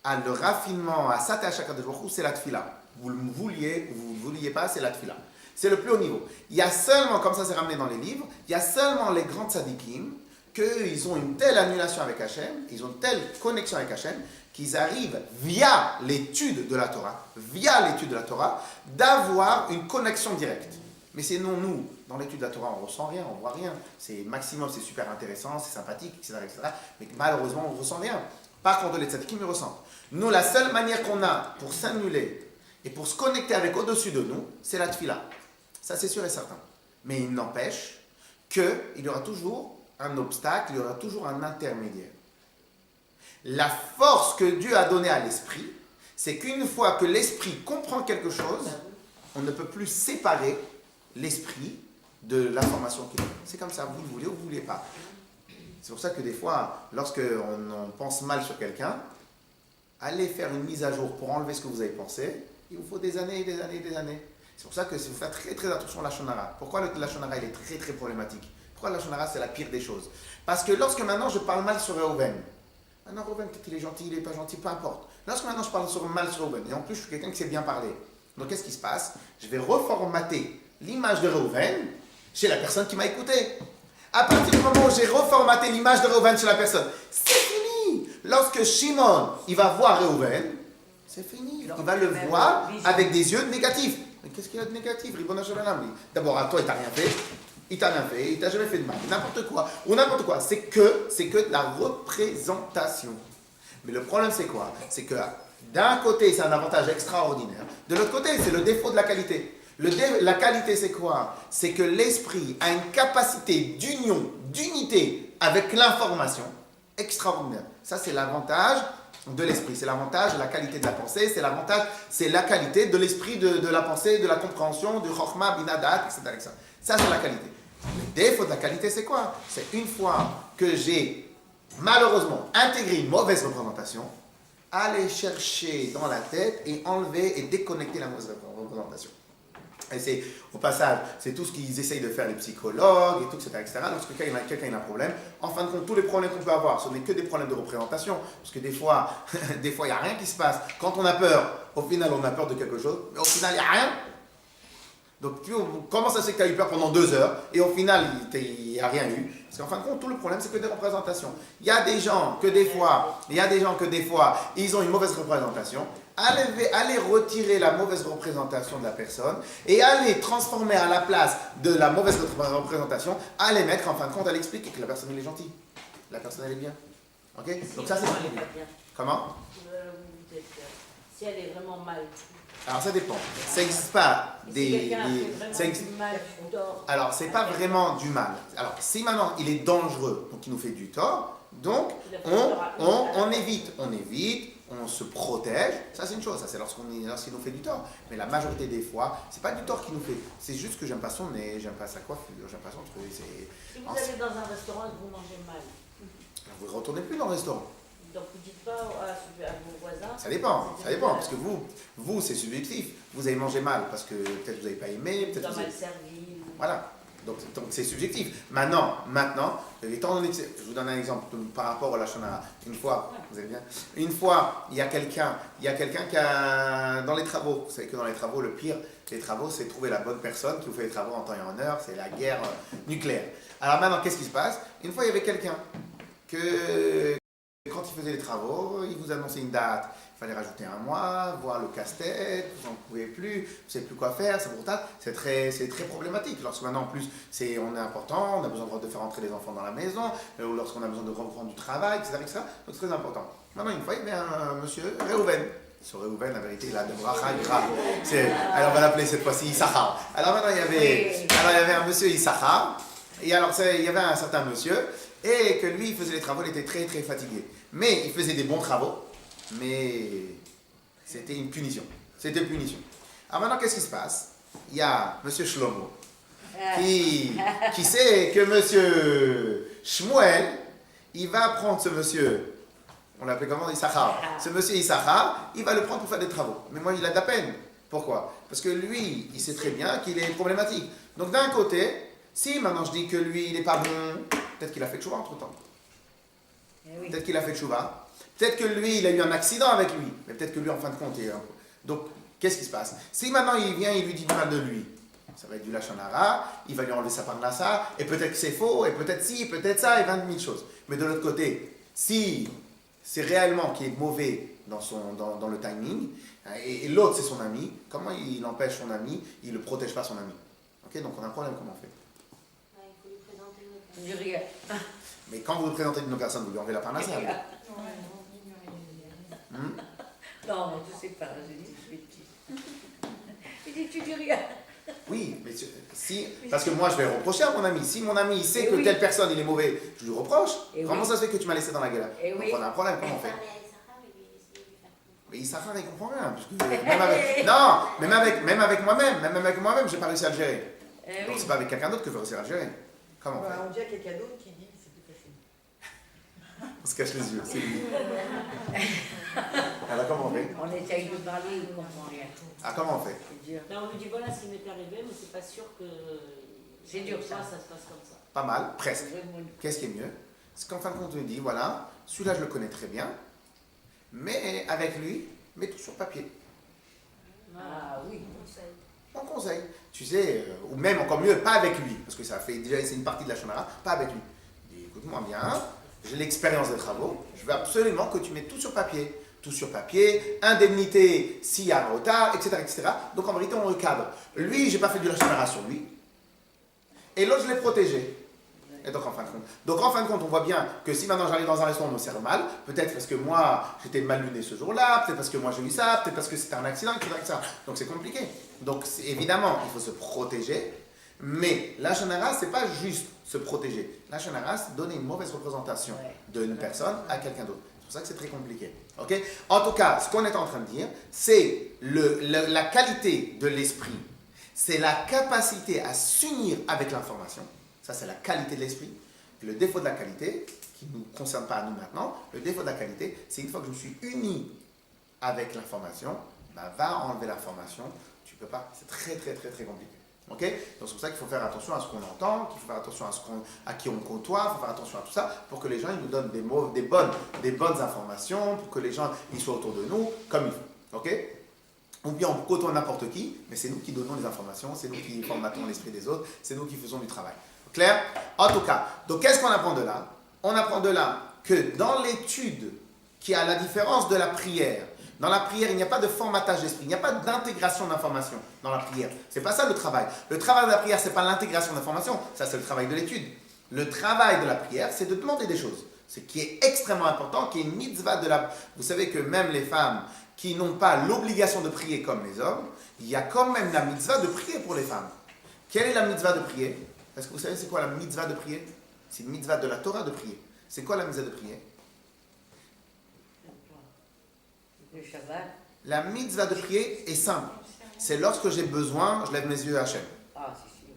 à le raffinement, à s'attacher à Kadosh Baruch Hu, c'est la tefila. Vous le vouliez ou vous ne le vouliez pas, c'est la tefila. C'est le plus haut niveau. Il y a seulement, comme ça c'est ramené dans les livres, il y a seulement les grands tzadikim qu'ils ont une telle annulation avec Hachem, ils ont une telle connexion avec Hachem, qu'ils arrivent via l'étude de la Torah, d'avoir une connexion directe. Mais sinon, nous, dans l'étude de la Torah, on ne ressent rien, on ne voit rien. C'est maximum, c'est super intéressant, c'est sympathique, etc., etc. Mais malheureusement, on ne ressent rien. Par contre, les tzadikim, ils ressentent. Nous, la seule manière qu'on a pour s'annuler et pour se connecter avec au-dessus de nous, c'est la tefila. Ça, c'est sûr et certain. Mais il n'empêche qu'il y aura toujours un obstacle, il y aura toujours un intermédiaire. La force que Dieu a donnée à l'esprit, c'est qu'une fois que l'esprit comprend quelque chose, on ne peut plus séparer l'esprit de l'information qu'il a. C'est comme ça, vous le voulez ou vous ne voulez pas. C'est pour ça que des fois, lorsqu'on pense mal sur quelqu'un, allez faire une mise à jour pour enlever ce que vous avez pensé, il vous faut des années et des années et des années. C'est pour ça que vous faites très très attention à la shonara. Pourquoi la shonara il est très très problématique? Pourquoi la shonara c'est la pire des choses? Parce que lorsque maintenant je parle mal sur Reuven, maintenant Reuven peut-être il est gentil, il n'est pas gentil, peu importe. Lorsque maintenant je parle mal sur Reuven, et en plus je suis quelqu'un qui sait bien parler, donc qu'est-ce qui se passe? Je vais reformater l'image de Reuven chez la personne qui m'a écouté. À partir du moment où j'ai reformaté l'image de Reuven chez la personne, c'est fini. Lorsque Shimon il va voir Reuven, c'est fini. Il va le voir avec des yeux négatifs. Mais qu'est-ce qu'il y a de négatif? D'abord, à toi, il t'a rien fait. Il t'a jamais fait de mal. N'importe quoi. Ou n'importe quoi. C'est que de la représentation. Mais le problème, c'est quoi? C'est que d'un côté, c'est un avantage extraordinaire. De l'autre côté, c'est le défaut de la qualité. La qualité, c'est quoi? C'est que l'esprit a une capacité d'union, d'unité avec l'information extraordinaire. Ça, c'est l'avantage de l'esprit. C'est l'avantage de la qualité de la pensée. C'est la qualité de l'esprit de la pensée, de la compréhension, du chokhmah, binadat, etc. Ça, c'est la qualité. Le défaut de la qualité, c'est quoi? C'est une fois que j'ai malheureusement intégré une mauvaise représentation, aller chercher dans la tête et enlever et déconnecter la mauvaise représentation. Et c'est, au passage, c'est tout ce qu'ils essayent de faire les psychologues et tout, etc. Lorsque quelqu'un a un problème, en fin de compte, tous les problèmes qu'on peut avoir, ce n'est que des problèmes de représentation. Parce que des fois, il n'y a rien qui se passe. Quand on a peur, au final, on a peur de quelque chose, mais au final, il n'y a rien. Donc, comment ça se fait que tu as eu peur pendant 2 heures et au final, il n'y a rien eu? Parce qu'en fin de compte, tout le problème, c'est que des représentations. Il y a des gens que des fois, ils ont une mauvaise représentation. Allez retirer la mauvaise représentation de la personne et allez transformer à la place de la mauvaise représentation, allez mettre, en fin de compte, à l'expliquer que la personne, elle est gentille. La personne, elle est bien. Ok? Donc ça, c'est elle n'est pas bien. Comment? Si elle est vraiment mal. Alors ça dépend. Ça n'existe pas Alors c'est pas vraiment du mal. Alors si maintenant il est dangereux, donc il nous fait du tort, donc on évite, on se protège. Ça c'est une chose, ça c'est lorsqu'il nous fait du tort. Mais la majorité des fois, c'est pas du tort qu'il nous fait. C'est juste que j'aime pas son nez, j'aime pas sa coiffure, j'aime pas son truc. Si vous allez dans un restaurant et que vous mangez mal, vous ne retournez plus dans le restaurant. donc vous ne dites pas à vos voisins. Ça dépend, parce que vous c'est subjectif. Vous avez mangé mal parce que peut-être vous n'avez pas aimé, peut-être vous avez mal servi. Voilà, donc c'est subjectif. Maintenant, étant donné que je vous donne un exemple par rapport à la shonara. Une fois, vous allez bien. Une fois, il y a quelqu'un qui a dans les travaux. Vous savez que dans les travaux, le pire des travaux, c'est de trouver la bonne personne qui vous fait les travaux en temps et en heure. C'est la guerre nucléaire. Alors maintenant, qu'est-ce qui se passe? Une fois, il y avait quelqu'un que quand il faisait les travaux, il vous annonçait une date. Il fallait rajouter un mois, voir le casse-tête, vous n'en pouvez plus, vous ne savez plus quoi faire, c'est très problématique. Lorsque maintenant en plus on est important, on a besoin de faire entrer les enfants dans la maison, ou lorsqu'on a besoin de reprendre du travail, etc. Donc c'est très important. Maintenant une fois il y avait un monsieur, Reuven. Sur Reuven, la vérité, il a de bracha grave. Alors on va l'appeler cette fois-ci Issachar. Alors maintenant, il y avait un monsieur Issachar, et alors il y avait un certain monsieur, et que lui, il faisait les travaux, il était très très fatigué. Mais il faisait des bons travaux, mais c'était une punition. C'était une punition. Alors maintenant, qu'est-ce qui se passe? Il y a monsieur Shlomo, qui sait que monsieur Shmuel, il va prendre ce monsieur, on l'appelait comment, Issachar. Ce monsieur Issachar, il va le prendre pour faire des travaux. Mais moi, il a de la peine. Pourquoi? Parce que lui, il sait très bien qu'il est problématique. Donc d'un côté, si maintenant je dis que lui, il n'est pas bon, peut-être qu'il a fait tchouva entre-temps. Peut-être qu'il a fait tchouva. Peut-être que lui, il a eu un accident avec lui. Mais peut-être que lui, en fin de compte, il est un peu... Donc, qu'est-ce qui se passe? Si maintenant il vient, il lui dit du mal de lui, ça va être du lachon hara, il va lui enlever sa parnassa, et peut-être que c'est faux, et peut-être ci, peut-être ça, et 20 000 choses. Mais de l'autre côté, si c'est réellement qu'il est mauvais dans le timing, et l'autre c'est son ami, comment il empêche son ami, il ne le protège pas son ami? Ok, donc on a un problème, comment on fait? Il faut lui présenter une occasion. Mais quand vous vous présentez d'une personne, vous lui enlevez la parnassa. Non, je sais pas, j'ai dit je suis petite. Il dit tu dis rien. Oui, mais si, parce que moi je vais reprocher à mon ami. Si mon ami sait que telle personne il est mauvais, je lui reproche. Comment ça se fait que tu m'as laissé dans la gueule? Donc on a un problème, comment on fait? Mais Issachar il comprend rien. Parce que même avec, non, même avec moi-même, j'ai pas réussi à le gérer. Donc c'est pas avec quelqu'un d'autre que je vais réussir à le gérer. Comment on fait? On dit à quelqu'un d'autre qui dit c'est plus facile. On se cache les yeux, c'est lui. Alors comment on fait? On essaye de parler, il ne comprend rien. Ah, comment on fait? C'est dur. Là, on lui dit voilà ce qui m'est arrivé, mais c'est pas sûr que. C'est dur, ça. Ça se passe comme ça. Pas mal, presque. Qu'est-ce qui est mieux? C'est qu'en fin de compte, on lui dit voilà, celui-là je le connais très bien, mais avec lui, mets tout sur papier. Ah oui. On conseille. Tu sais, ou même encore mieux, pas avec lui, parce que ça fait déjà, c'est une partie de la chamara, pas avec lui. Il dit écoute-moi bien, j'ai l'expérience des travaux, je veux absolument que tu mettes tout sur papier. Tout sur papier, indemnité s'il y a un retard, etc., etc. Donc en vérité, on recadre. Lui, j'ai pas fait de la chamara sur lui, et l'autre, je l'ai protégé. Et donc en fin de compte, on voit bien que si maintenant j'arrive dans un restaurant, on me sert mal, peut-être parce que moi, j'étais mal luné ce jour-là, peut-être parce que moi j'ai eu ça, peut-être parce que c'était un accident, etc., etc. Donc c'est compliqué. Donc évidemment, il faut se protéger, mais la shonara, c'est pas juste se protéger. La shonara, c'est donner une mauvaise représentation d'une personne à quelqu'un d'autre. C'est pour ça que c'est très compliqué. Okay? En tout cas, ce qu'on est en train de dire, c'est la qualité de l'esprit, c'est la capacité à s'unir avec l'information. Ça, c'est la qualité de l'esprit. Et le défaut de la qualité, qui ne nous concerne pas à nous maintenant, le défaut de la qualité, c'est une fois que je me suis uni avec l'information, bah, va enlever l'information. Tu peux pas. C'est très, très, très, très compliqué. Ok? Donc, c'est pour ça qu'il faut faire attention à ce qu'on entend, qu'il faut faire attention à qui on côtoie, il faut faire attention à tout ça pour que les gens ils nous donnent des bonnes informations, pour que les gens ils soient autour de nous comme il faut. Ok? Ou bien on côtoie n'importe qui, mais c'est nous qui donnons les informations, c'est nous qui formatons l'esprit des autres, c'est nous qui faisons du travail. Clair? En tout cas, donc qu'est-ce qu'on apprend de là? On apprend de là que dans l'étude qui a la différence de la prière, dans la prière, il n'y a pas de formatage d'esprit, il n'y a pas d'intégration d'informations dans la prière. C'est pas ça le travail. Le travail de la prière, c'est pas l'intégration d'informations, ça c'est le travail de l'étude. Le travail de la prière, c'est de demander des choses. Ce qui est extrêmement important, qui est une mitzvah de la... Vous savez que même les femmes qui n'ont pas l'obligation de prier comme les hommes, il y a quand même la mitzvah de prier pour les femmes. Quelle est la mitzvah de prier? Est-ce que vous savez c'est quoi la mitzvah de prier? C'est une mitzvah de la Torah de prier. C'est quoi la mitzvah de prier? Le Shabbat. La mitzvah de prier est simple. C'est lorsque j'ai besoin, je lève mes yeux à Hachem. Ah, c'est sûr.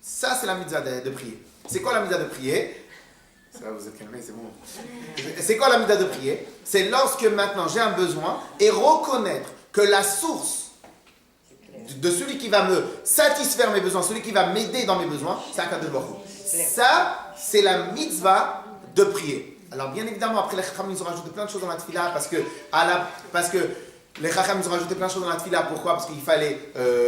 Ça, c'est la mitzvah de prier. C'est quoi la mitzvah de prier? Ça va, vous êtes calmés, c'est bon. C'est quoi la mitzvah de prier? C'est lorsque maintenant j'ai un besoin et reconnaître que la source de celui qui va me satisfaire mes besoins, celui qui va m'aider dans mes besoins, c'est Akadosh Baruch Hu. Ça, c'est la mitzvah de prier. Alors bien évidemment, après les Chacham, ils ont rajouté plein de choses dans la tefila parce que les Chacham, ils ont rajouté plein de choses dans la tefila. Pourquoi? Parce qu'il fallait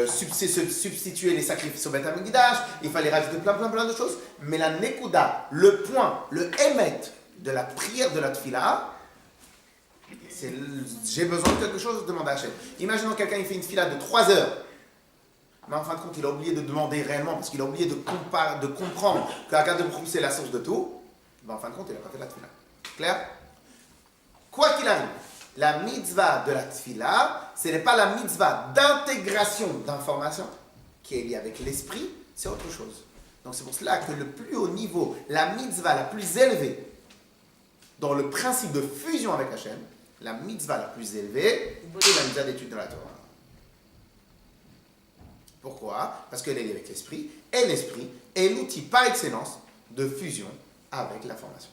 substituer les sacrifices au Beth HaMikdash, il fallait rajouter plein de choses. Mais la nekuda, le point, le émet de la prière de la tefila, c'est j'ai besoin de quelque chose, demande à Hachem. Imaginons quelqu'un, il fait une fila de 3 heures. Mais en fin de compte, il a oublié de demander réellement, parce qu'il a oublié de comprendre que Akadosh Baruch Hu c'est la source de tout. Ben, en fin de compte, il n'a pas fait la tefila. Clair? Quoi qu'il arrive, La mitzvah de la tfila, ce n'est pas la mitzvah d'intégration d'informations qui est liée avec l'esprit, c'est autre chose. Donc c'est pour cela que le plus haut niveau, la mitzvah la plus élevée, dans le principe de fusion avec Hachem, la mitzvah la plus élevée, c'est la mitzvah d'étude de la Torah. Pourquoi? Parce qu'elle est liée avec l'esprit, et l'esprit est l'outil par excellence de fusion avec l'information.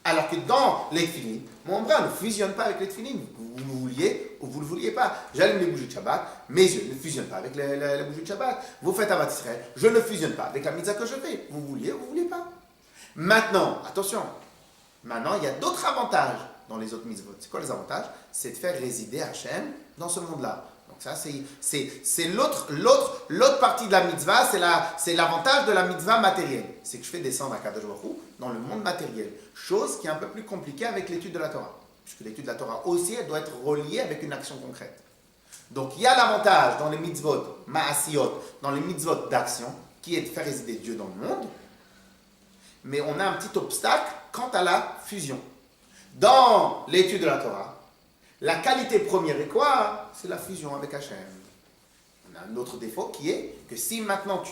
Alors que dans les tefilines, mon bras ne fusionne pas avec les tefilines. Vous le vouliez ou vous ne le vouliez pas. J'allume les bougies de Shabbat, mes yeux ne fusionnent pas avec les bougies de Shabbat. Vous faites Avat Israël, je ne fusionne pas avec la mitzvah que je fais. Vous vouliez ou vous ne vouliez pas. Maintenant, attention, maintenant il y a d'autres avantages dans les autres mitzvot. C'est quoi les avantages? C'est de faire résider Hachem dans ce monde-là. Donc ça, c'est l'autre partie de la mitzvah, c'est l'avantage de la mitzvah matérielle. C'est que je fais descendre à Kadosh Baruch Hu dans le monde matériel. Chose qui est un peu plus compliquée avec l'étude de la Torah. Puisque l'étude de la Torah aussi, elle doit être reliée avec une action concrète. Donc il y a l'avantage dans les mitzvot ma'asiyot, dans les mitzvot d'action, qui est de faire résider Dieu dans le monde. Mais on a un petit obstacle quant à la fusion. Dans l'étude de la Torah, la qualité première est quoi? C'est la fusion avec Hachem. On a un autre défaut qui est que si maintenant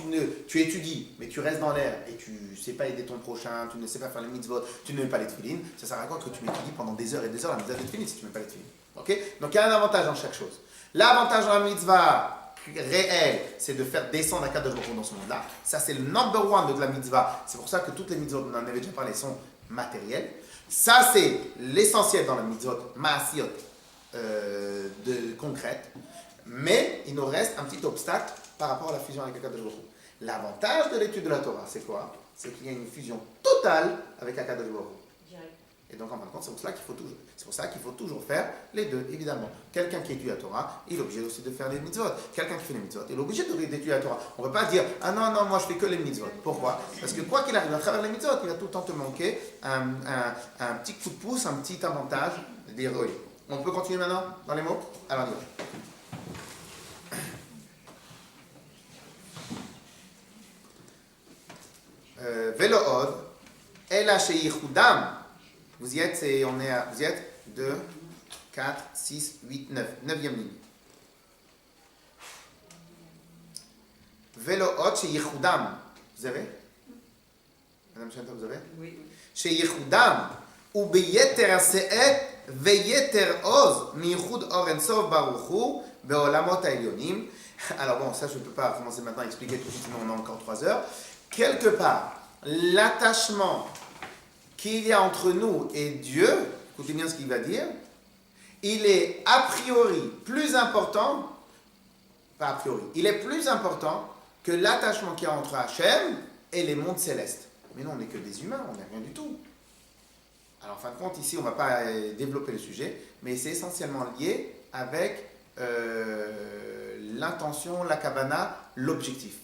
tu étudies, mais tu restes dans l'air et tu ne sais pas aider ton prochain, tu ne sais pas faire les mitzvot, tu ne mets pas les tefilines, ça sert à quoi que tu m'étudies pendant des heures et des heures la mitzvah de tefilines si tu ne mets pas les tefilines. Okay? Donc il y a un avantage dans chaque chose. L'avantage dans la mitzvah réel, c'est de faire descendre à Kadosh Baruch Hu dans ce monde-là. Ça, c'est le number one de la mitzvah. C'est pour ça que toutes les mitzvot, on en avait déjà parlé, sont matérielles. Ça, c'est l'essentiel dans la mitzvot ma'asiyot concrète. Mais il nous reste un petit obstacle par rapport à la fusion avec Akadosh Baruch Hu. L'avantage de l'étude de la Torah, c'est quoi? C'est qu'il y a une fusion totale avec Akadosh Baruch Hu. Et donc, en fin de compte, c'est pour ça qu'il faut toujours faire les deux, évidemment. Quelqu'un qui étudie la Torah, il est obligé aussi de faire les mitzvot. Quelqu'un qui fait les mitzvot, il est obligé d'étudier la Torah. On ne peut pas dire, ah non, moi je fais que les mitzvot. Pourquoi? Parce que quoi qu'il arrive, à travers les mitzvot, il va tout le temps te manquer un petit coup de pouce, un petit avantage de dire, oui. On peut continuer maintenant dans les mots? Alors, on y va. Velo od, ela sheyichudam. Vous y êtes, vous y êtes 2, 4, 6, 8, 9. 9e ligne. Velo od sheyichudam. Vous avez? Madame Chantal, vous avez? Oui. Sheyichudam. Ou beyeter aseet veyeter oz miyichud or ensof baruch hu beolamot ha'elyonim. Alors bon, ça je ne peux pas commencer maintenant à expliquer tout de suite, sinon on a encore 3 heures. Quelque part, l'attachement qu'il y a entre nous et Dieu, écoutez bien ce qu'il va dire, il est a priori plus important, pas a priori, il est plus important que l'attachement qu'il y a entre Hachem et les mondes célestes. Mais non, on n'est que des humains, on n'est rien du tout. Alors en fin de compte, ici on ne va pas développer le sujet, mais c'est essentiellement lié avec l'intention, la kavana, l'objectif.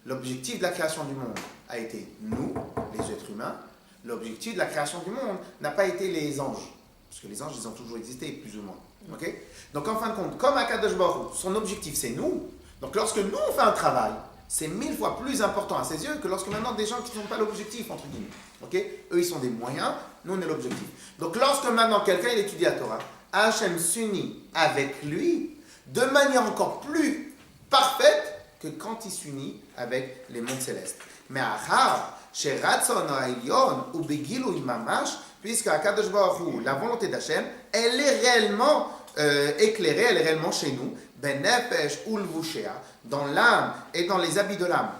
L'objectif de la création du monde a été nous, les êtres humains. L'objectif de la création du monde n'a pas été les anges. Parce que les anges, ils ont toujours existé, plus ou moins. Okay? Donc en fin de compte, comme Akadosh Baruch Hu, son objectif c'est nous. Donc lorsque nous on fait un travail, c'est 1000 fois plus important à ses yeux que lorsque maintenant des gens qui n'ont pas l'objectif, entre guillemets. Okay? Eux, ils sont des moyens, nous on est l'objectif. Donc lorsque maintenant quelqu'un il étudie la Torah, Hachem s'unit avec lui de manière encore plus parfaite que quand il s'unit avec les mondes célestes. Mais Ahar, chez Ratzon Ha'elyon ou Begilui Mamash, puisque à Kadosh Baruch Hu, la volonté d'Hachem, elle est réellement éclairée, elle est réellement chez nous, Ben Nefesh ou Lvushea, dans l'âme et dans les habits de l'âme,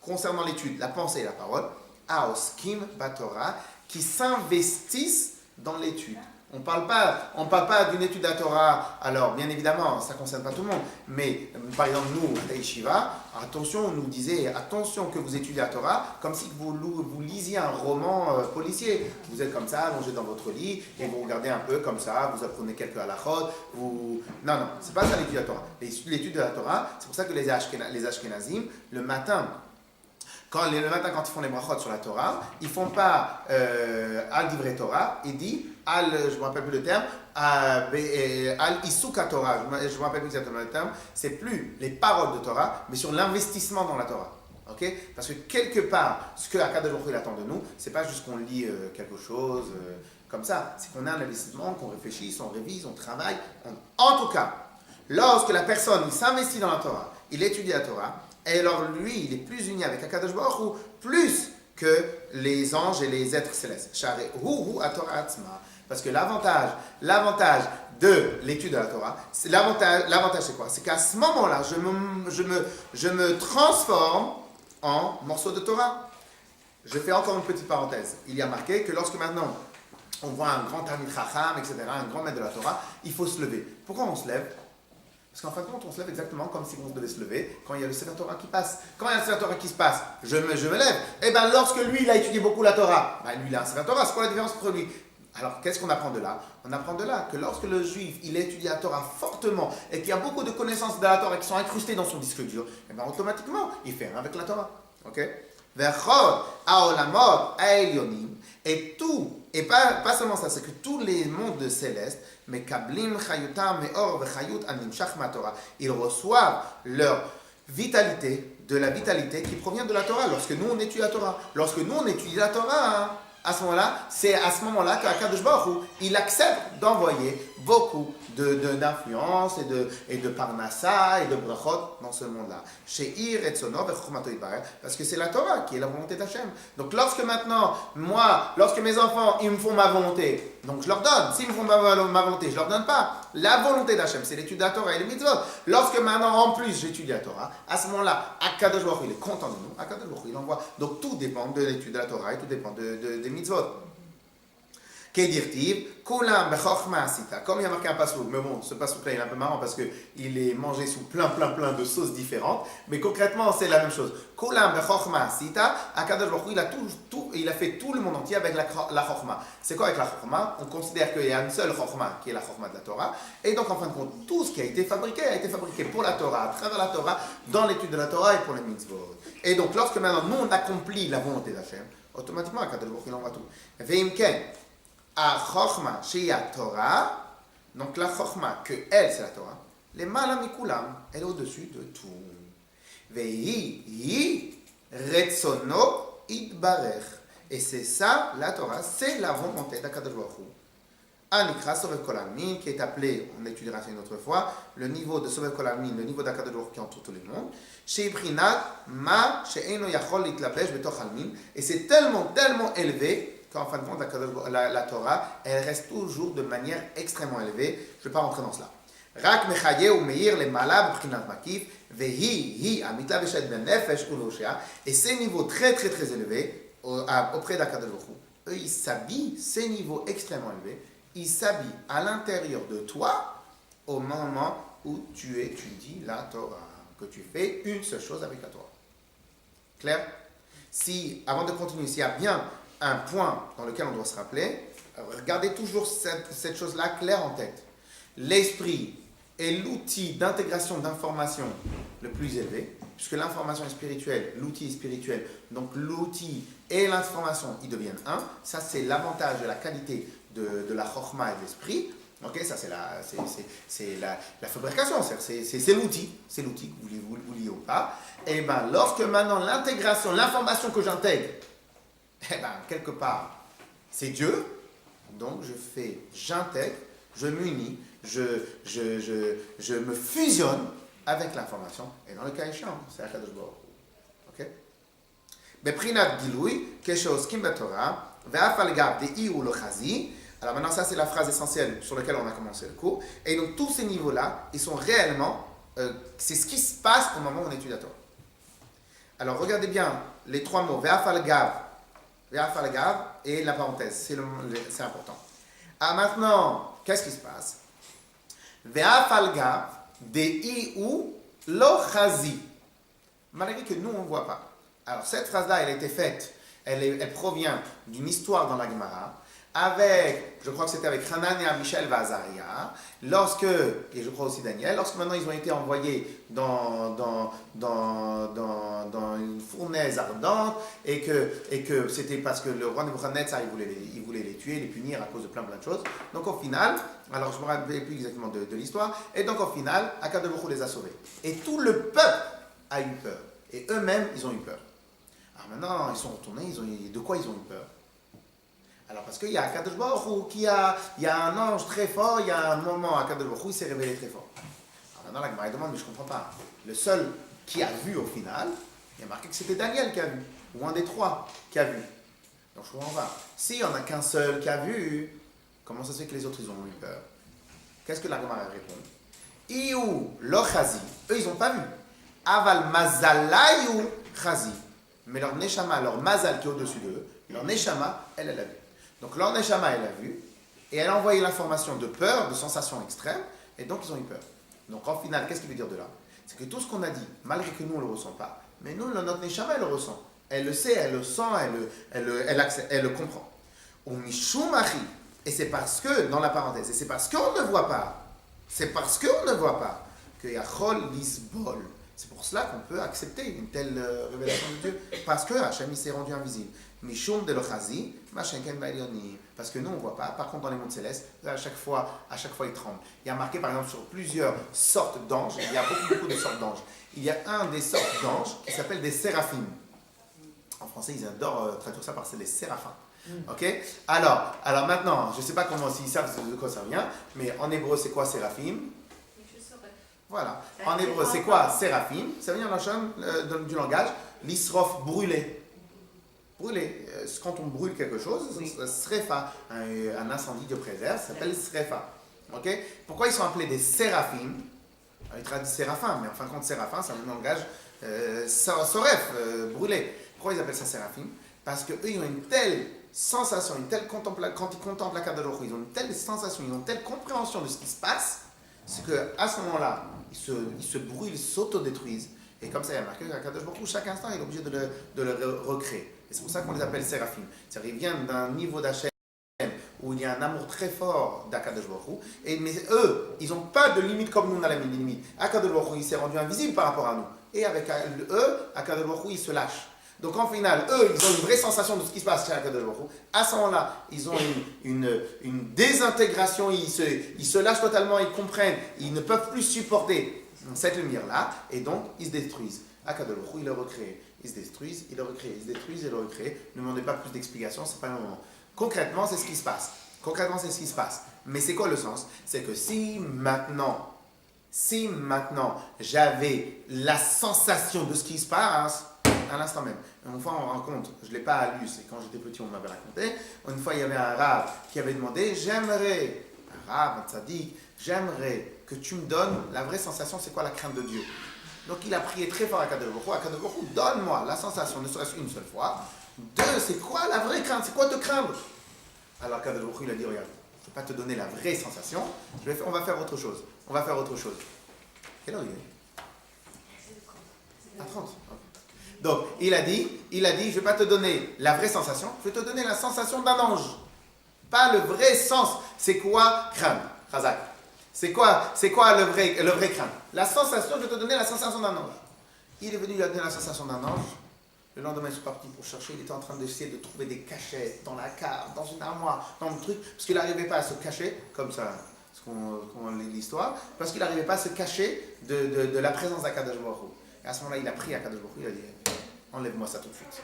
concernant l'étude, la pensée et la parole, Aoskim Batorah, qui s'investissent dans l'étude. On ne parle pas d'une étude de la Torah, alors bien évidemment, ça ne concerne pas tout le monde, mais par exemple nous, à Yeshiva, attention, on nous disait, attention que vous étudiez la Torah, comme si vous lisiez un roman policier. Vous êtes comme ça, allongé dans votre lit, et vous regardez un peu comme ça, vous apprenez quelques halachot, Non, c'est pas ça l'étude de la Torah. L'étude de la Torah, c'est pour ça que les Ashkenazim, le matin, quand ils font les brachot sur la Torah, ils ne font pas al divrei Torah, ils disent je ne me rappelle plus le terme, al isuka Torah, je ne me rappelle plus exactement le terme, c'est plus les paroles de Torah, mais sur l'investissement dans la Torah. Okay? Parce que quelque part, ce que Akadosh Baruch Hu attend de nous, c'est pas juste qu'on lit quelque chose, comme ça. C'est qu'on a un investissement, qu'on réfléchisse, on révise, on travaille. En tout cas, lorsque la personne s'investit dans la Torah, il étudie la Torah, et alors lui, il est plus uni avec Akadosh Baruch Hu, plus que les anges et les êtres célestes. Parce que l'avantage de l'étude de la Torah, l'avantage c'est quoi? C'est qu'à ce moment-là, je me transforme en morceau de Torah. Je fais encore une petite parenthèse. Il y a marqué que lorsque maintenant on voit un grand Talmid Chacham, etc., un grand maître de la Torah, il faut se lever. Pourquoi on se lève? Parce qu'en fin de compte, on se lève exactement comme si on devait se lever quand il y a le Sefer Torah qui passe. Quand il y a le Sefer Torah qui se passe, je me lève. Et bien lorsque lui, il a étudié beaucoup la Torah, lui, il a un Sefer Torah. C'est quoi la différence entre lui? Alors, qu'est-ce qu'on apprend de là? On apprend de là que lorsque le juif, il étudie la Torah fortement et qu'il y a beaucoup de connaissances de la Torah qui sont incrustées dans son disque dur, et bien automatiquement, il fait un avec la Torah. Ok? Et tout, et pas seulement ça, c'est que tous les mondes célestes, ils reçoivent leur vitalité, de la vitalité qui provient de la Torah. Lorsque nous on étudie la Torah, à ce moment-là, c'est à ce moment-là qu'Akadosh Baruch Hu, il accepte d'envoyer beaucoup d'influence et de parnassa et de brachot dans ce monde-là. She'ir et Tzono v'chokhmato yitbarech, parce que c'est la Torah qui est la volonté d'Hachem. Donc lorsque maintenant, lorsque mes enfants, ils me font ma volonté, donc je leur donne. S'ils me font ma volonté, je leur donne pas. La volonté d'Hachem, c'est l'étude de la Torah et les mitzvot. Lorsque maintenant, en plus, j'étudie la Torah, à ce moment-là, Akadosh Baruch Hu, il est content de nous. Akadosh Baruch Hu, il envoie. Donc tout dépend de l'étude de la Torah et tout dépend des mitzvot. Kedirtiv, kulam bechokma asita. Comme il y a marqué un passouk, mais bon, ce passouk-là, il est un peu marrant parce qu'il est mangé sous plein de sauces différentes, mais concrètement, c'est la même chose. Kulam bechokma asita, Akadosh Baruch Hu, il a fait tout le monde entier avec la chokma. C'est quoi avec la chokma? On considère qu'il y a une seule chokma, qui est la chokma de la Torah, et donc en fin de compte, tout ce qui a été fabriqué pour la Torah, à travers la Torah, dans l'étude de la Torah et pour les mitzvot. Et donc, lorsque maintenant, nous, on accomplit la volonté d'Hachem, automatiquement, Akadosh Baruch Hu, il envoie tout. Veimken, à Chochma, chez Torah, donc la Chochma, que elle, c'est la Torah, les Malamikulam, elle est au-dessus de tout. Vehi, Retsono, Idbarech. Et c'est ça, la Torah, c'est la volonté d'Akadosh Baruch Hu. Anikra, Sovev Kol Almin, qui est appelé, on étudiera ça une autre fois, le niveau de Sovev Kol Almin, le niveau d'Akadosh Baruch Hu qui entoure tout le monde. Chez Ibrinat, Ma, She'eno Yachol Litlabesh Betoch Almin. Et c'est tellement élevé qu'en fin de compte, la Torah, elle reste toujours de manière extrêmement élevée. Je ne vais pas rentrer dans cela. Rak mechaye ou meir le malab b'chinat makif vehi amitla v'shed ben nefesh uloshia. Et ces niveaux très élevés auprès d'Akadosh Baruch Hu, eux ils s'habillent, ces niveaux extrêmement élevés, ils s'habillent à l'intérieur de toi au moment où tu étudies la Torah, que tu fais une seule chose avec la Torah. Clair? Si, avant de continuer, s'il y a bien un point dans lequel on doit se rappeler, regardez toujours cette chose-là claire en tête. L'esprit est l'outil d'intégration d'information le plus élevé, puisque l'information est spirituelle, l'outil est spirituel, donc l'outil et l'information, ils deviennent un. Ça, c'est l'avantage de la qualité de la chorma et de l'esprit. Ok, ça c'est la fabrication, c'est l'outil, que vous vouliez ou pas. Et bien, lorsque maintenant l'intégration, l'information que j'intègre, eh bien, quelque part, c'est Dieu. Donc, j'intègre, je m'unis, je me fusionne avec l'information. Et dans le cas échéant, c'est Akadosh Baruch Hu. Ok? Beprinat Giloui, Keshos Kim Batorah, Ve'afal Gab De'i ou le Chazi. Alors maintenant, ça c'est la phrase essentielle sur laquelle on a commencé le cours. Et donc, tous ces niveaux-là, ils sont réellement, c'est ce qui se passe au moment où on étudie la Torah. Alors, regardez bien les trois mots, Ve'afal Gab et la parenthèse, c'est important. Ah, maintenant, qu'est-ce qui se passe? Ve'afalga de'i ou lo chazi. Malgré que nous, on ne voit pas. Alors, cette phrase-là, elle a été faite, elle provient d'une histoire dans la Gemara, je crois que c'était avec Hanania, Michel, Vazaria, et je crois aussi Daniel, lorsque maintenant ils ont été envoyés dans une fournaise ardente, et que c'était parce que le roi Nebuchadnezzar, il voulait les tuer, les punir à cause de plein de choses. Donc au final, alors je ne me rappelle plus exactement de l'histoire, et donc au final, Akadosh Baruch Hu les a sauvés. Et tout le peuple a eu peur, et eux-mêmes, ils ont eu peur. Alors maintenant, ils sont retournés, de quoi ils ont eu peur? Alors parce qu'il y a Akadosh Baruch Hu il y a un ange très fort, il y a un moment Akadosh Baruch Hu il s'est révélé très fort. Alors maintenant la Gemara demande, mais je ne comprends pas. Le seul qui a vu au final, il y a marqué que c'était Daniel qui a vu, ou un des trois qui a vu. Donc je comprends pas. S'il n'y en a qu'un seul qui a vu, comment ça se fait que les autres ils ont eu peur? Qu'est-ce que la Gemara répond? Iou lo chazi, eux ils n'ont pas vu. Aval mazalayou chazi. Mais leur neshama, leur mazal qui est au-dessus d'eux, leur neshama, elle a vu. Donc leur neshama, elle a vu, et elle a envoyé l'information de peur, de sensation extrême, et donc ils ont eu peur. Donc en final, qu'est-ce qu'il veut dire de là? C'est que tout ce qu'on a dit, malgré que nous on ne le ressent pas, mais nous, notre neshama, elle le ressent. Elle le sait, elle le sent, elle le comprend. Ou mishumachi, et c'est parce que, dans la parenthèse, et c'est parce qu'on ne voit pas, que yachol lisbol. C'est pour cela qu'on peut accepter une telle révélation de Dieu, parce que Hachem il s'est rendu invisible. Mishum de l'ochazi, machenken ba'elioni. Parce que nous on ne voit pas. Par contre dans les mondes célestes, à chaque fois ils tremblent. Il y a marqué par exemple sur plusieurs sortes d'anges. Il y a beaucoup de sortes d'anges. Il y a un des sortes d'anges qui s'appelle des séraphim. En français ils adorent traduire ça par c'est les séraphins. Ok. Alors maintenant, je ne sais pas comment s'ils savent de quoi ça vient, mais en hébreu c'est quoi séraphim? Voilà. En hébreu, c'est quoi séraphim? Ça vient du langage, l'isrof, brûler. Brûler. Quand on brûle quelque chose, srefa, un incendie de préserve, ça s'appelle srefa. Ok? Pourquoi ils sont appelés des séraphim? Ils traduisent séraphim, mais en fin de compte, séraphim, c'est un langage soref, brûler. Pourquoi ils appellent ça séraphim? Parce qu'eux, ils ont une telle sensation, une telle contemplation, quand ils contemplent la Kadosh, ils ont une telle sensation, ils ont une telle compréhension de ce qui se passe, c'est qu'à ce moment-là, ils se brûlent, ils s'autodétruisent. Et comme ça, il y a marqué qu'à Kadosh Baruch Hu, chaque instant, il est obligé de le recréer. Et c'est pour ça qu'on les appelle séraphim. C'est-à-dire, ils viennent d'un niveau d'Hachem où il y a un amour très fort d'Akadosh Baruch Hu. Mais eux, ils n'ont pas de limite comme nous, on a la limite. Akadosh Baruch Hu, il s'est rendu invisible par rapport à nous. Et avec eux, Akadosh Baruch Hu, il se lâche. Donc en final, eux, ils ont une vraie sensation de ce qui se passe chez Akadosh Baruch Hu. À ce moment-là, ils ont une désintégration, ils se lâchent totalement, ils comprennent, ils ne peuvent plus supporter cette lumière-là, et donc ils se détruisent. Akadosh Baruch Hu, il le recrée. Ils se détruisent, ils le recréent, ils se détruisent, ils le recréent. Ne demandez pas plus d'explications, c'est pas le moment. Concrètement, c'est ce qui se passe. Mais c'est quoi le sens? C'est que si maintenant, j'avais la sensation de ce qui se passe, à l'instant même. Une fois, on rencontre, je ne l'ai pas lu, c'est quand j'étais petit, on m'avait raconté. Une fois, il y avait un rave qui avait demandé, un rave, un tzaddik, j'aimerais que tu me donnes la vraie sensation, c'est quoi la crainte de Dieu. Donc il a prié très fort à Akadosh Baruch Hu, donne-moi la sensation, ne serait-ce une seule fois. Deux, c'est quoi la vraie crainte, c'est quoi te craindre? Alors Akadosh Baruch Hu, il a dit, regarde, je ne vais pas te donner la vraie sensation, on va faire autre chose. Quelle heure il est? À 30. Donc, il a dit, je ne vais pas te donner la vraie sensation, je vais te donner la sensation d'un ange. Pas le vrai sens. C'est quoi craindre? Razak. C'est quoi le vrai craindre? La sensation, je vais te donner la sensation d'un ange. Il est venu lui donner la sensation d'un ange. Le lendemain, ils sont partis pour chercher. Il était en train d'essayer de trouver des cachets dans la cave, dans une armoire, dans le truc, parce qu'il n'arrivait pas à se cacher, comme ça, qu'on lit l'histoire, parce qu'il n'arrivait pas à se cacher de la présence d'Akadosh Baruch Hu. Et à ce moment-là, il a prié à Akadosh Baruch Hu, il a dit, enlève-moi ça tout de suite.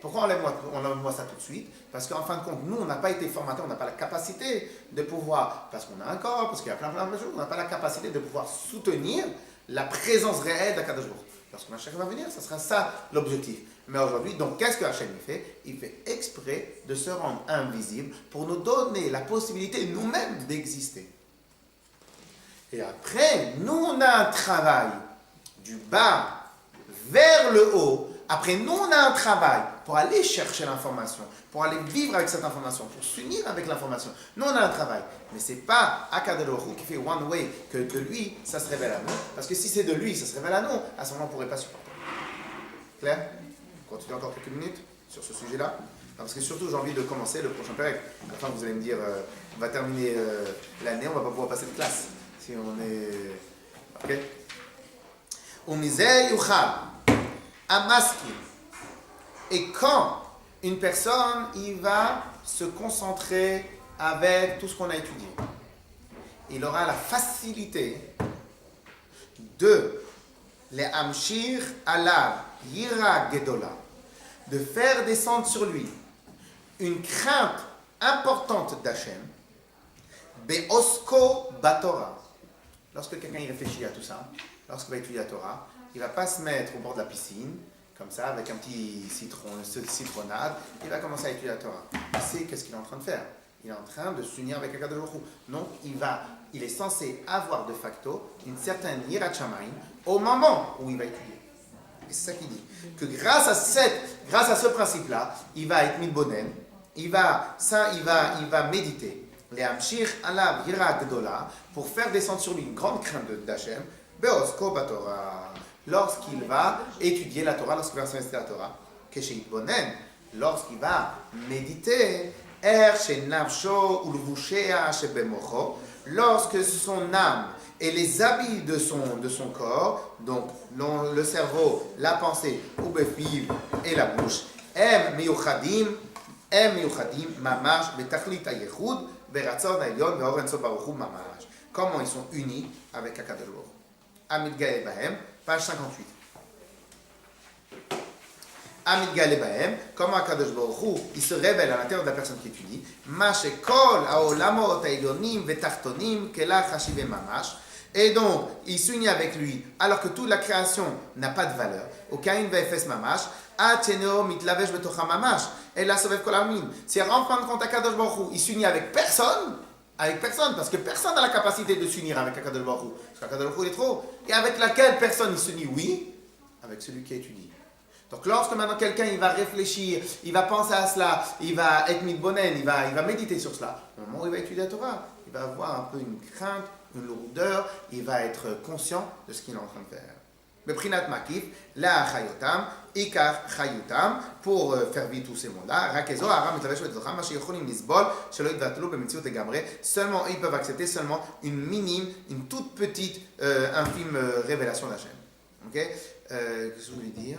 Pourquoi enlève-moi ça tout de suite? Parce qu'en fin de compte, nous, on n'a pas été formatés, on n'a pas la capacité de pouvoir, parce qu'on a un corps, parce qu'il y a plein de choses, on n'a pas la capacité de pouvoir soutenir la présence réelle d'Akadosh Baruch Hu. Lorsqu'on a chacun va venir, ça sera ça l'objectif. Mais aujourd'hui, donc qu'est-ce que Hachem fait? Il fait exprès de se rendre invisible pour nous donner la possibilité nous-mêmes d'exister. Et après, nous, on a un travail du bas vers le haut. Après, nous, on a un travail pour aller chercher l'information, pour aller vivre avec cette information, pour s'unir avec l'information. Nous, on a un travail. Mais ce n'est pas Akadosh Baruch Hu qui fait one way, que de lui, ça se révèle à nous. Parce que si c'est de lui, ça se révèle à nous, à ce moment, on ne pourrait pas supporter. Clair? On continue encore quelques minutes sur ce sujet-là. Parce que surtout, j'ai envie de commencer le prochain période. Enfin, vous allez me dire, on va terminer l'année, on ne va pas pouvoir passer de classe. Si on est... Ok? Umizeh yuchal. Amaski. Et quand une personne, il va se concentrer avec tout ce qu'on a étudié, il aura la facilité de les amshir alav yira gedola, de faire descendre sur lui une crainte importante d'Hachem, Be'osko Batora. Lorsque quelqu'un y réfléchit à tout ça, lorsqu'il va étudier la Torah, il ne va pas se mettre au bord de la piscine, comme ça, avec un petit citronnade, il va commencer à étudier la Torah. Il sait qu'est-ce qu'il est en train de faire. Il est en train de s'unir avec Akadosh Baruch Hu. Donc, il est censé avoir de facto une certaine yirat shamayim au moment où il va étudier. Et c'est ça qu'il dit. Que grâce à ce principe-là, il va être mitbonen, il va méditer. Les amshir alav yira gdola, pour faire descendre sur lui une grande crainte d'Hachem, beosko batorah, lorsqu'il va étudier la Torah, lorsqu'il va s'investir la Torah, kesheit bonen, lorsqu'il va méditer, shenavsho ulvushea shebemocho, lorsque son âme et les habits de son corps, donc le cerveau, la pensée, ubefiv et la bouche, miyuchadim mamash betachlit hayechud, beratzon hayon ve'or enso baruch hu mamash. Comment ils sont unis avec Akadosh Baruch Hu. Amid Gae Bahem, page 58. Amid Gae Bahem, comment Akadosh Baruch Hu, il se révèle à l'intérieur de la personne qui étudie. Mashekol haolamot hayonim ve'tachtonim kelach hashive mamash. Et donc, il s'unit avec lui, alors que toute la création n'a pas de valeur. Au Kain ve'efes mamash, atcheneo mitlavesh betocha mamash. Et la sovev kol hamin. C'est en fin de compte Akadosh Baruch Hu, il s'unit avec personne, parce que personne n'a la capacité de s'unir avec Akadosh Baruch Hu. Parce qu'Akadosh Baruch Hu est trop. Et avec laquelle personne il s'unit, oui, avec celui qui étudie. Donc lorsque maintenant quelqu'un il va réfléchir, il va penser à cela, il va être mitbonen, il va méditer sur cela, au moment où il va étudier la Torah, il va avoir un peu une crainte, une lourdeur, il va être conscient de ce qu'il est en train de faire. Beprinat makif, la chayotam, ikar chayutam, pour faire vivre tous ces mondes-là, rakezo, aram, mitlavesh, vetzocham, machi yocholim nisbol, shelo yidvatlu, bemitzvot egamre, seulement, ils peuvent accepter seulement une minime, une toute petite, infime révélation d'Hachem. Ok? Qu'est-ce que je voulais dire?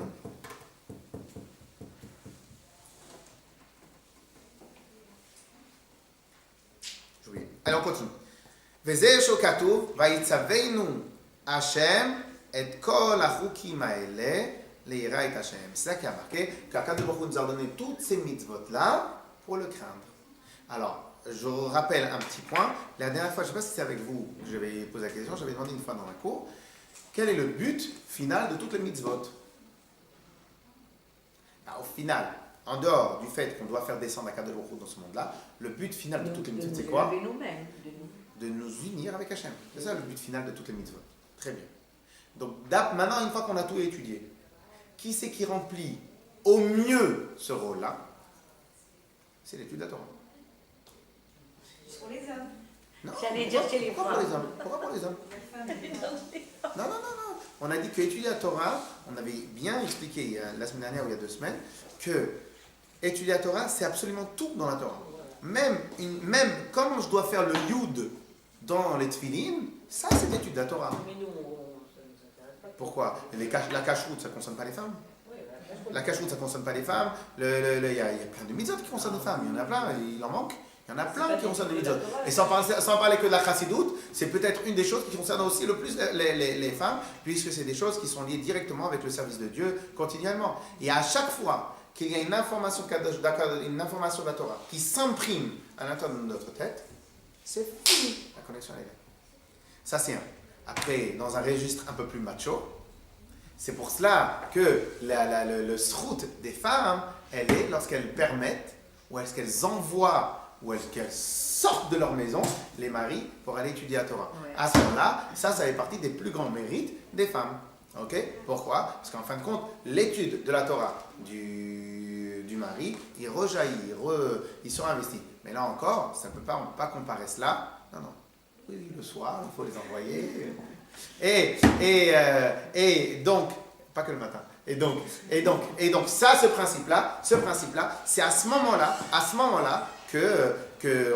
Allez, on continue. Veze shokatuv, vaitzaveinu Hashem, et kol achukim haele, leira et Hashem. C'est ça qui a marqué qu'Akadosh Baruch Hu nous a donné toutes ces mitzvot-là pour le craindre. Alors, je rappelle un petit point. La dernière fois, je ne sais pas si c'est avec vous que j'avais posé la question, j'avais demandé une fois dans la cour, quel est le but final de toutes les mitzvot? Au final, en dehors du fait qu'on doit faire descendre Akadosh Baruch Hu dans ce monde-là, le but final de toutes les mitzvot, c'est quoi? De nous unir avec Hachem. C'est ça le but final de toutes les mitzvot. Très bien. Donc maintenant, une fois qu'on a tout étudié, qui c'est qui remplit au mieux ce rôle-là? C'est l'étude de la Torah. Pour les hommes. Non. J'allais dire chez les Pourquoi pour les hommes? Pourquoi pour les hommes? Non. On a dit qu'étudier la Torah, on avait bien expliqué la semaine dernière ou il y a 2 semaines, que étudier la Torah, c'est absolument tout dans la Torah. Même comme je dois faire le yud dans les tefillin, ça c'est l'étude de la Torah. Mais nous, ça ne nous intéresse pas. Pourquoi? La cacheroute, ça ne concerne pas les femmes. Oui, La cacheroute, ça ne concerne pas les femmes. Il y a plein de mitzvot qui concernent les femmes. Il y en a plein, il en manque. Il y en a plein qui concernent les mitzvot. Et sans parler que de la chassidoute, c'est peut-être une des choses qui concerne aussi le plus les femmes, puisque c'est des choses qui sont liées directement avec le service de Dieu continuellement. Et à chaque fois qu'il y a une information de la Torah qui s'imprime à l'intérieur de notre tête, c'est fini la connexion avec elle. Ça c'est un. Après, dans un registre un peu plus macho, c'est pour cela que le srout des femmes, elle est lorsqu'elles permettent, ou est-ce qu'elles envoient, ou est-ce qu'elles sortent de leur maison, les maris, pour aller étudier la Torah. Ouais. À ce moment-là, ça fait partie des plus grands mérites des femmes. Ok? Pourquoi? Parce qu'en fin de compte, l'étude de la Torah du mari, il rejaillit, ils sont investis. Mais là encore, on ne peut pas comparer cela. Non. Oui, le soir, il faut les envoyer. Et donc, pas que le matin. Et donc, ça, ce principe-là, c'est à ce moment-là que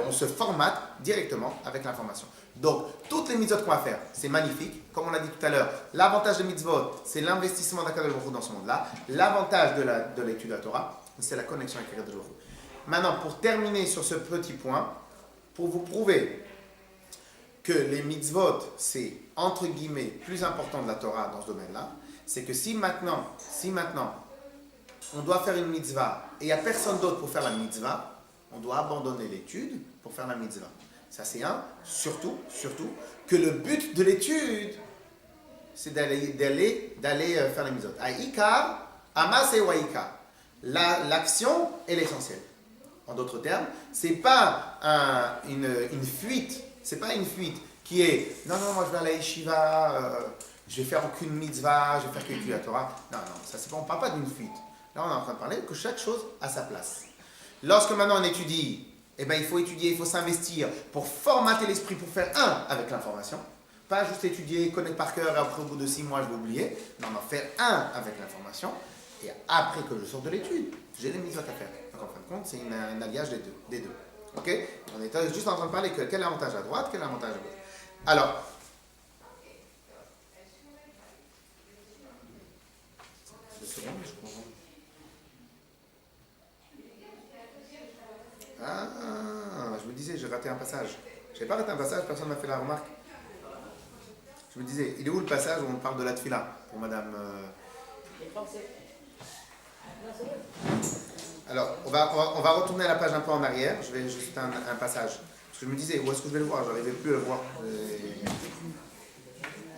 on se formate directement avec l'information. Donc, toutes les mitzvot qu'on va faire, c'est magnifique. Comme on l'a dit tout à l'heure, l'avantage des mitzvot, c'est l'investissement d'Akadosh Baruch Hu dans ce monde-là. L'avantage de l'étude de la Torah, c'est la connexion avec Akadosh Baruch Hu. Maintenant, pour terminer sur ce petit point, pour vous prouver que les mitzvot, c'est entre guillemets plus important de la Torah dans ce domaine-là, c'est que si maintenant on doit faire une mitzvah et il n'y a personne d'autre pour faire la mitzvah, on doit abandonner l'étude pour faire la mitzvah. Ça c'est un, surtout, que le but de l'étude, c'est d'aller faire la mitzvot. Aïkar, amas et waïkar. L'action est l'essentiel. En d'autres termes, c'est pas une fuite, c'est pas une fuite qui est non, moi je vais aller à yeshiva, je vais faire aucune mitzvah, je vais faire que la Torah. Non, ça c'est pas, on parle pas d'une fuite. Là, on est en train de parler que chaque chose a sa place. Lorsque maintenant on étudie, eh ben, il faut étudier, il faut s'investir pour formater l'esprit, pour faire un avec l'information. Pas juste étudier, connaître par cœur, et après au bout de 6 mois je vais oublier. Non, faire un avec l'information. Et après que je sors de l'étude, j'ai les mitzvot à faire. Donc en fin de compte, c'est un alliage des deux. Ok? On est juste en train de parler que quel est l'avantage à droite, quel est l'avantage à gauche. Alors, je me disais, j'ai raté un passage. Je n'avais pas raté un passage, personne ne m'a fait la remarque. Je me disais, il est où le passage où on parle de la tefila pour madame Alors, on va retourner à la page un peu en arrière. Je vais juste un passage. Parce que je me disais, où est-ce que je vais le voir? Je n'arrivais plus à le voir.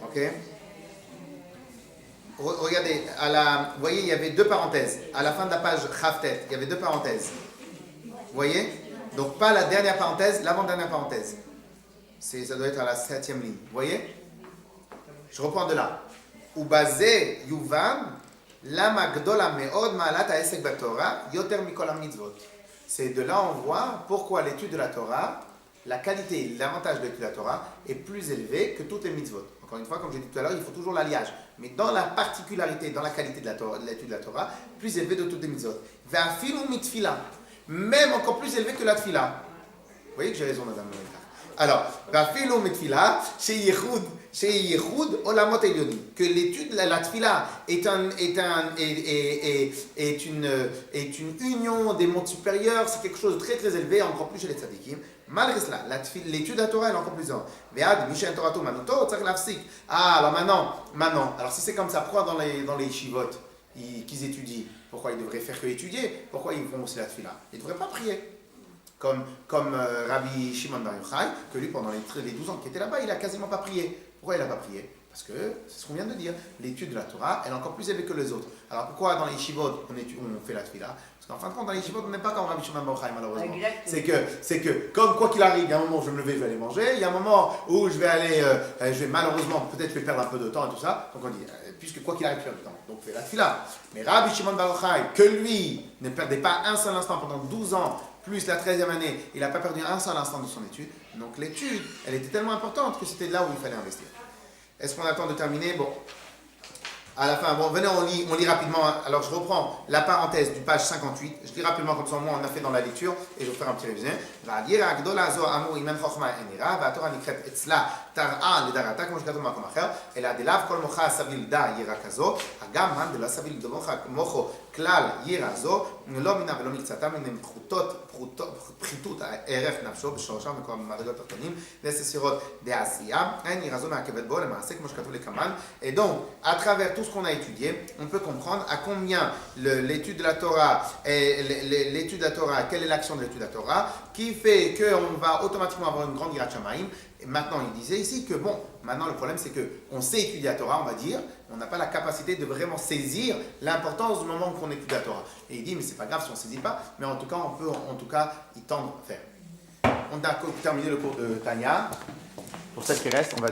Ok. Regardez, vous voyez, il y avait 2 parenthèses. À la fin de la page Chavtet, il y avait 2 parenthèses. Vous voyez? Donc, pas la dernière parenthèse, l'avant-dernière parenthèse. Ça doit être à la 7e ligne. Vous voyez? Je reprends de là. Ubazé Yuvan, lama gdola meod ma'alat ha'esek baTorah, yoter mikol ha'mitzvot. C'est de là on voit pourquoi l'étude de la Torah, la qualité, l'avantage de l'étude de la Torah est plus élevé que toutes les mitzvot. Encore une fois, comme j'ai dit tout à l'heure, il faut toujours l'alliage. Mais dans la particularité, dans la qualité de l'étude de la Torah, plus élevé de toutes les mitzvot. Ve'afilu mitfila, même encore plus élevé que la tfila. Vous voyez que j'ai raison, madame Loretta. Alors, ve'afilu mitfila, chez Yehoud Olamot Elyonim, que l'étude, la tfila est une union des mondes supérieurs, c'est quelque chose de très très élevé, encore plus chez les tzadikim. Malgré cela, l'étude de la Torah est encore plus grande. Alors maintenant, alors si c'est comme ça, pourquoi dans les yeshivot qu'ils étudient, pourquoi ils devraient faire que étudier? Pourquoi ils font aussi la tfila? Ils ne devraient pas prier. Comme Rabbi Shimon Bar Yochai, que lui, pendant les 12 ans qu'il était là-bas, il n'a quasiment pas prié. Pourquoi il n'a pas prié? Parce que, c'est ce qu'on vient de dire, l'étude de la Torah, elle est encore plus élevée que les autres. Alors pourquoi dans les yeshivot, on fait la tefila? Parce qu'en fin de compte, dans les yeshivot, on n'est pas comme Rabbi Shimon Bar Yochai, malheureusement. C'est que, comme quoi qu'il arrive, il y a un moment où je vais me lever, je vais aller manger, il y a un moment où je vais malheureusement, peut-être je vais perdre un peu de temps et tout ça. Donc on dit, puisque quoi qu'il arrive, tu perds du temps. Donc fais la tefila. Mais Rabbi Shimon Bar Yochai, que lui, ne perdait pas un seul instant pendant 12 ans, plus la 13e année, il n'a pas perdu un seul instant de son étude. Donc l'étude, elle était tellement importante que c'était là où il fallait investir. Est-ce qu'on a le temps de terminer? Bon. À la fin, bon, venez, on lit rapidement. Alors, je reprends la parenthèse du page 58. Je lis rapidement comme ça, moi, on a fait dans la lecture, et je vais faire un petit résumé. כלל יראה זו, לא מינה ולא מקצתה, מן פחיתות ערך נפשו בשורשם וכל המדרגות התחתונים, לססירות דעשייה, אין יראה זו מעכבת בו למעשה כמו שכתוב לקמן. Et donc, à travers tout ce qu'on a étudié, on peut comprendre à combien l'étude de la Torah, quelle est l'action de l'étude de la Torah, qui fait qu'on va automatiquement avoir une grande yirat shamayim. Et maintenant, il disait ici que bon, maintenant le problème c'est qu'on sait étudier la Torah, on va dire, on n'a pas la capacité de vraiment saisir l'importance du moment qu'on étudie la Torah. Et il dit, mais c'est pas grave si on ne saisit pas, mais en tout cas, on peut en tout cas y tendre à faire. On a terminé le cours de Tanya. Pour celle qui reste, on va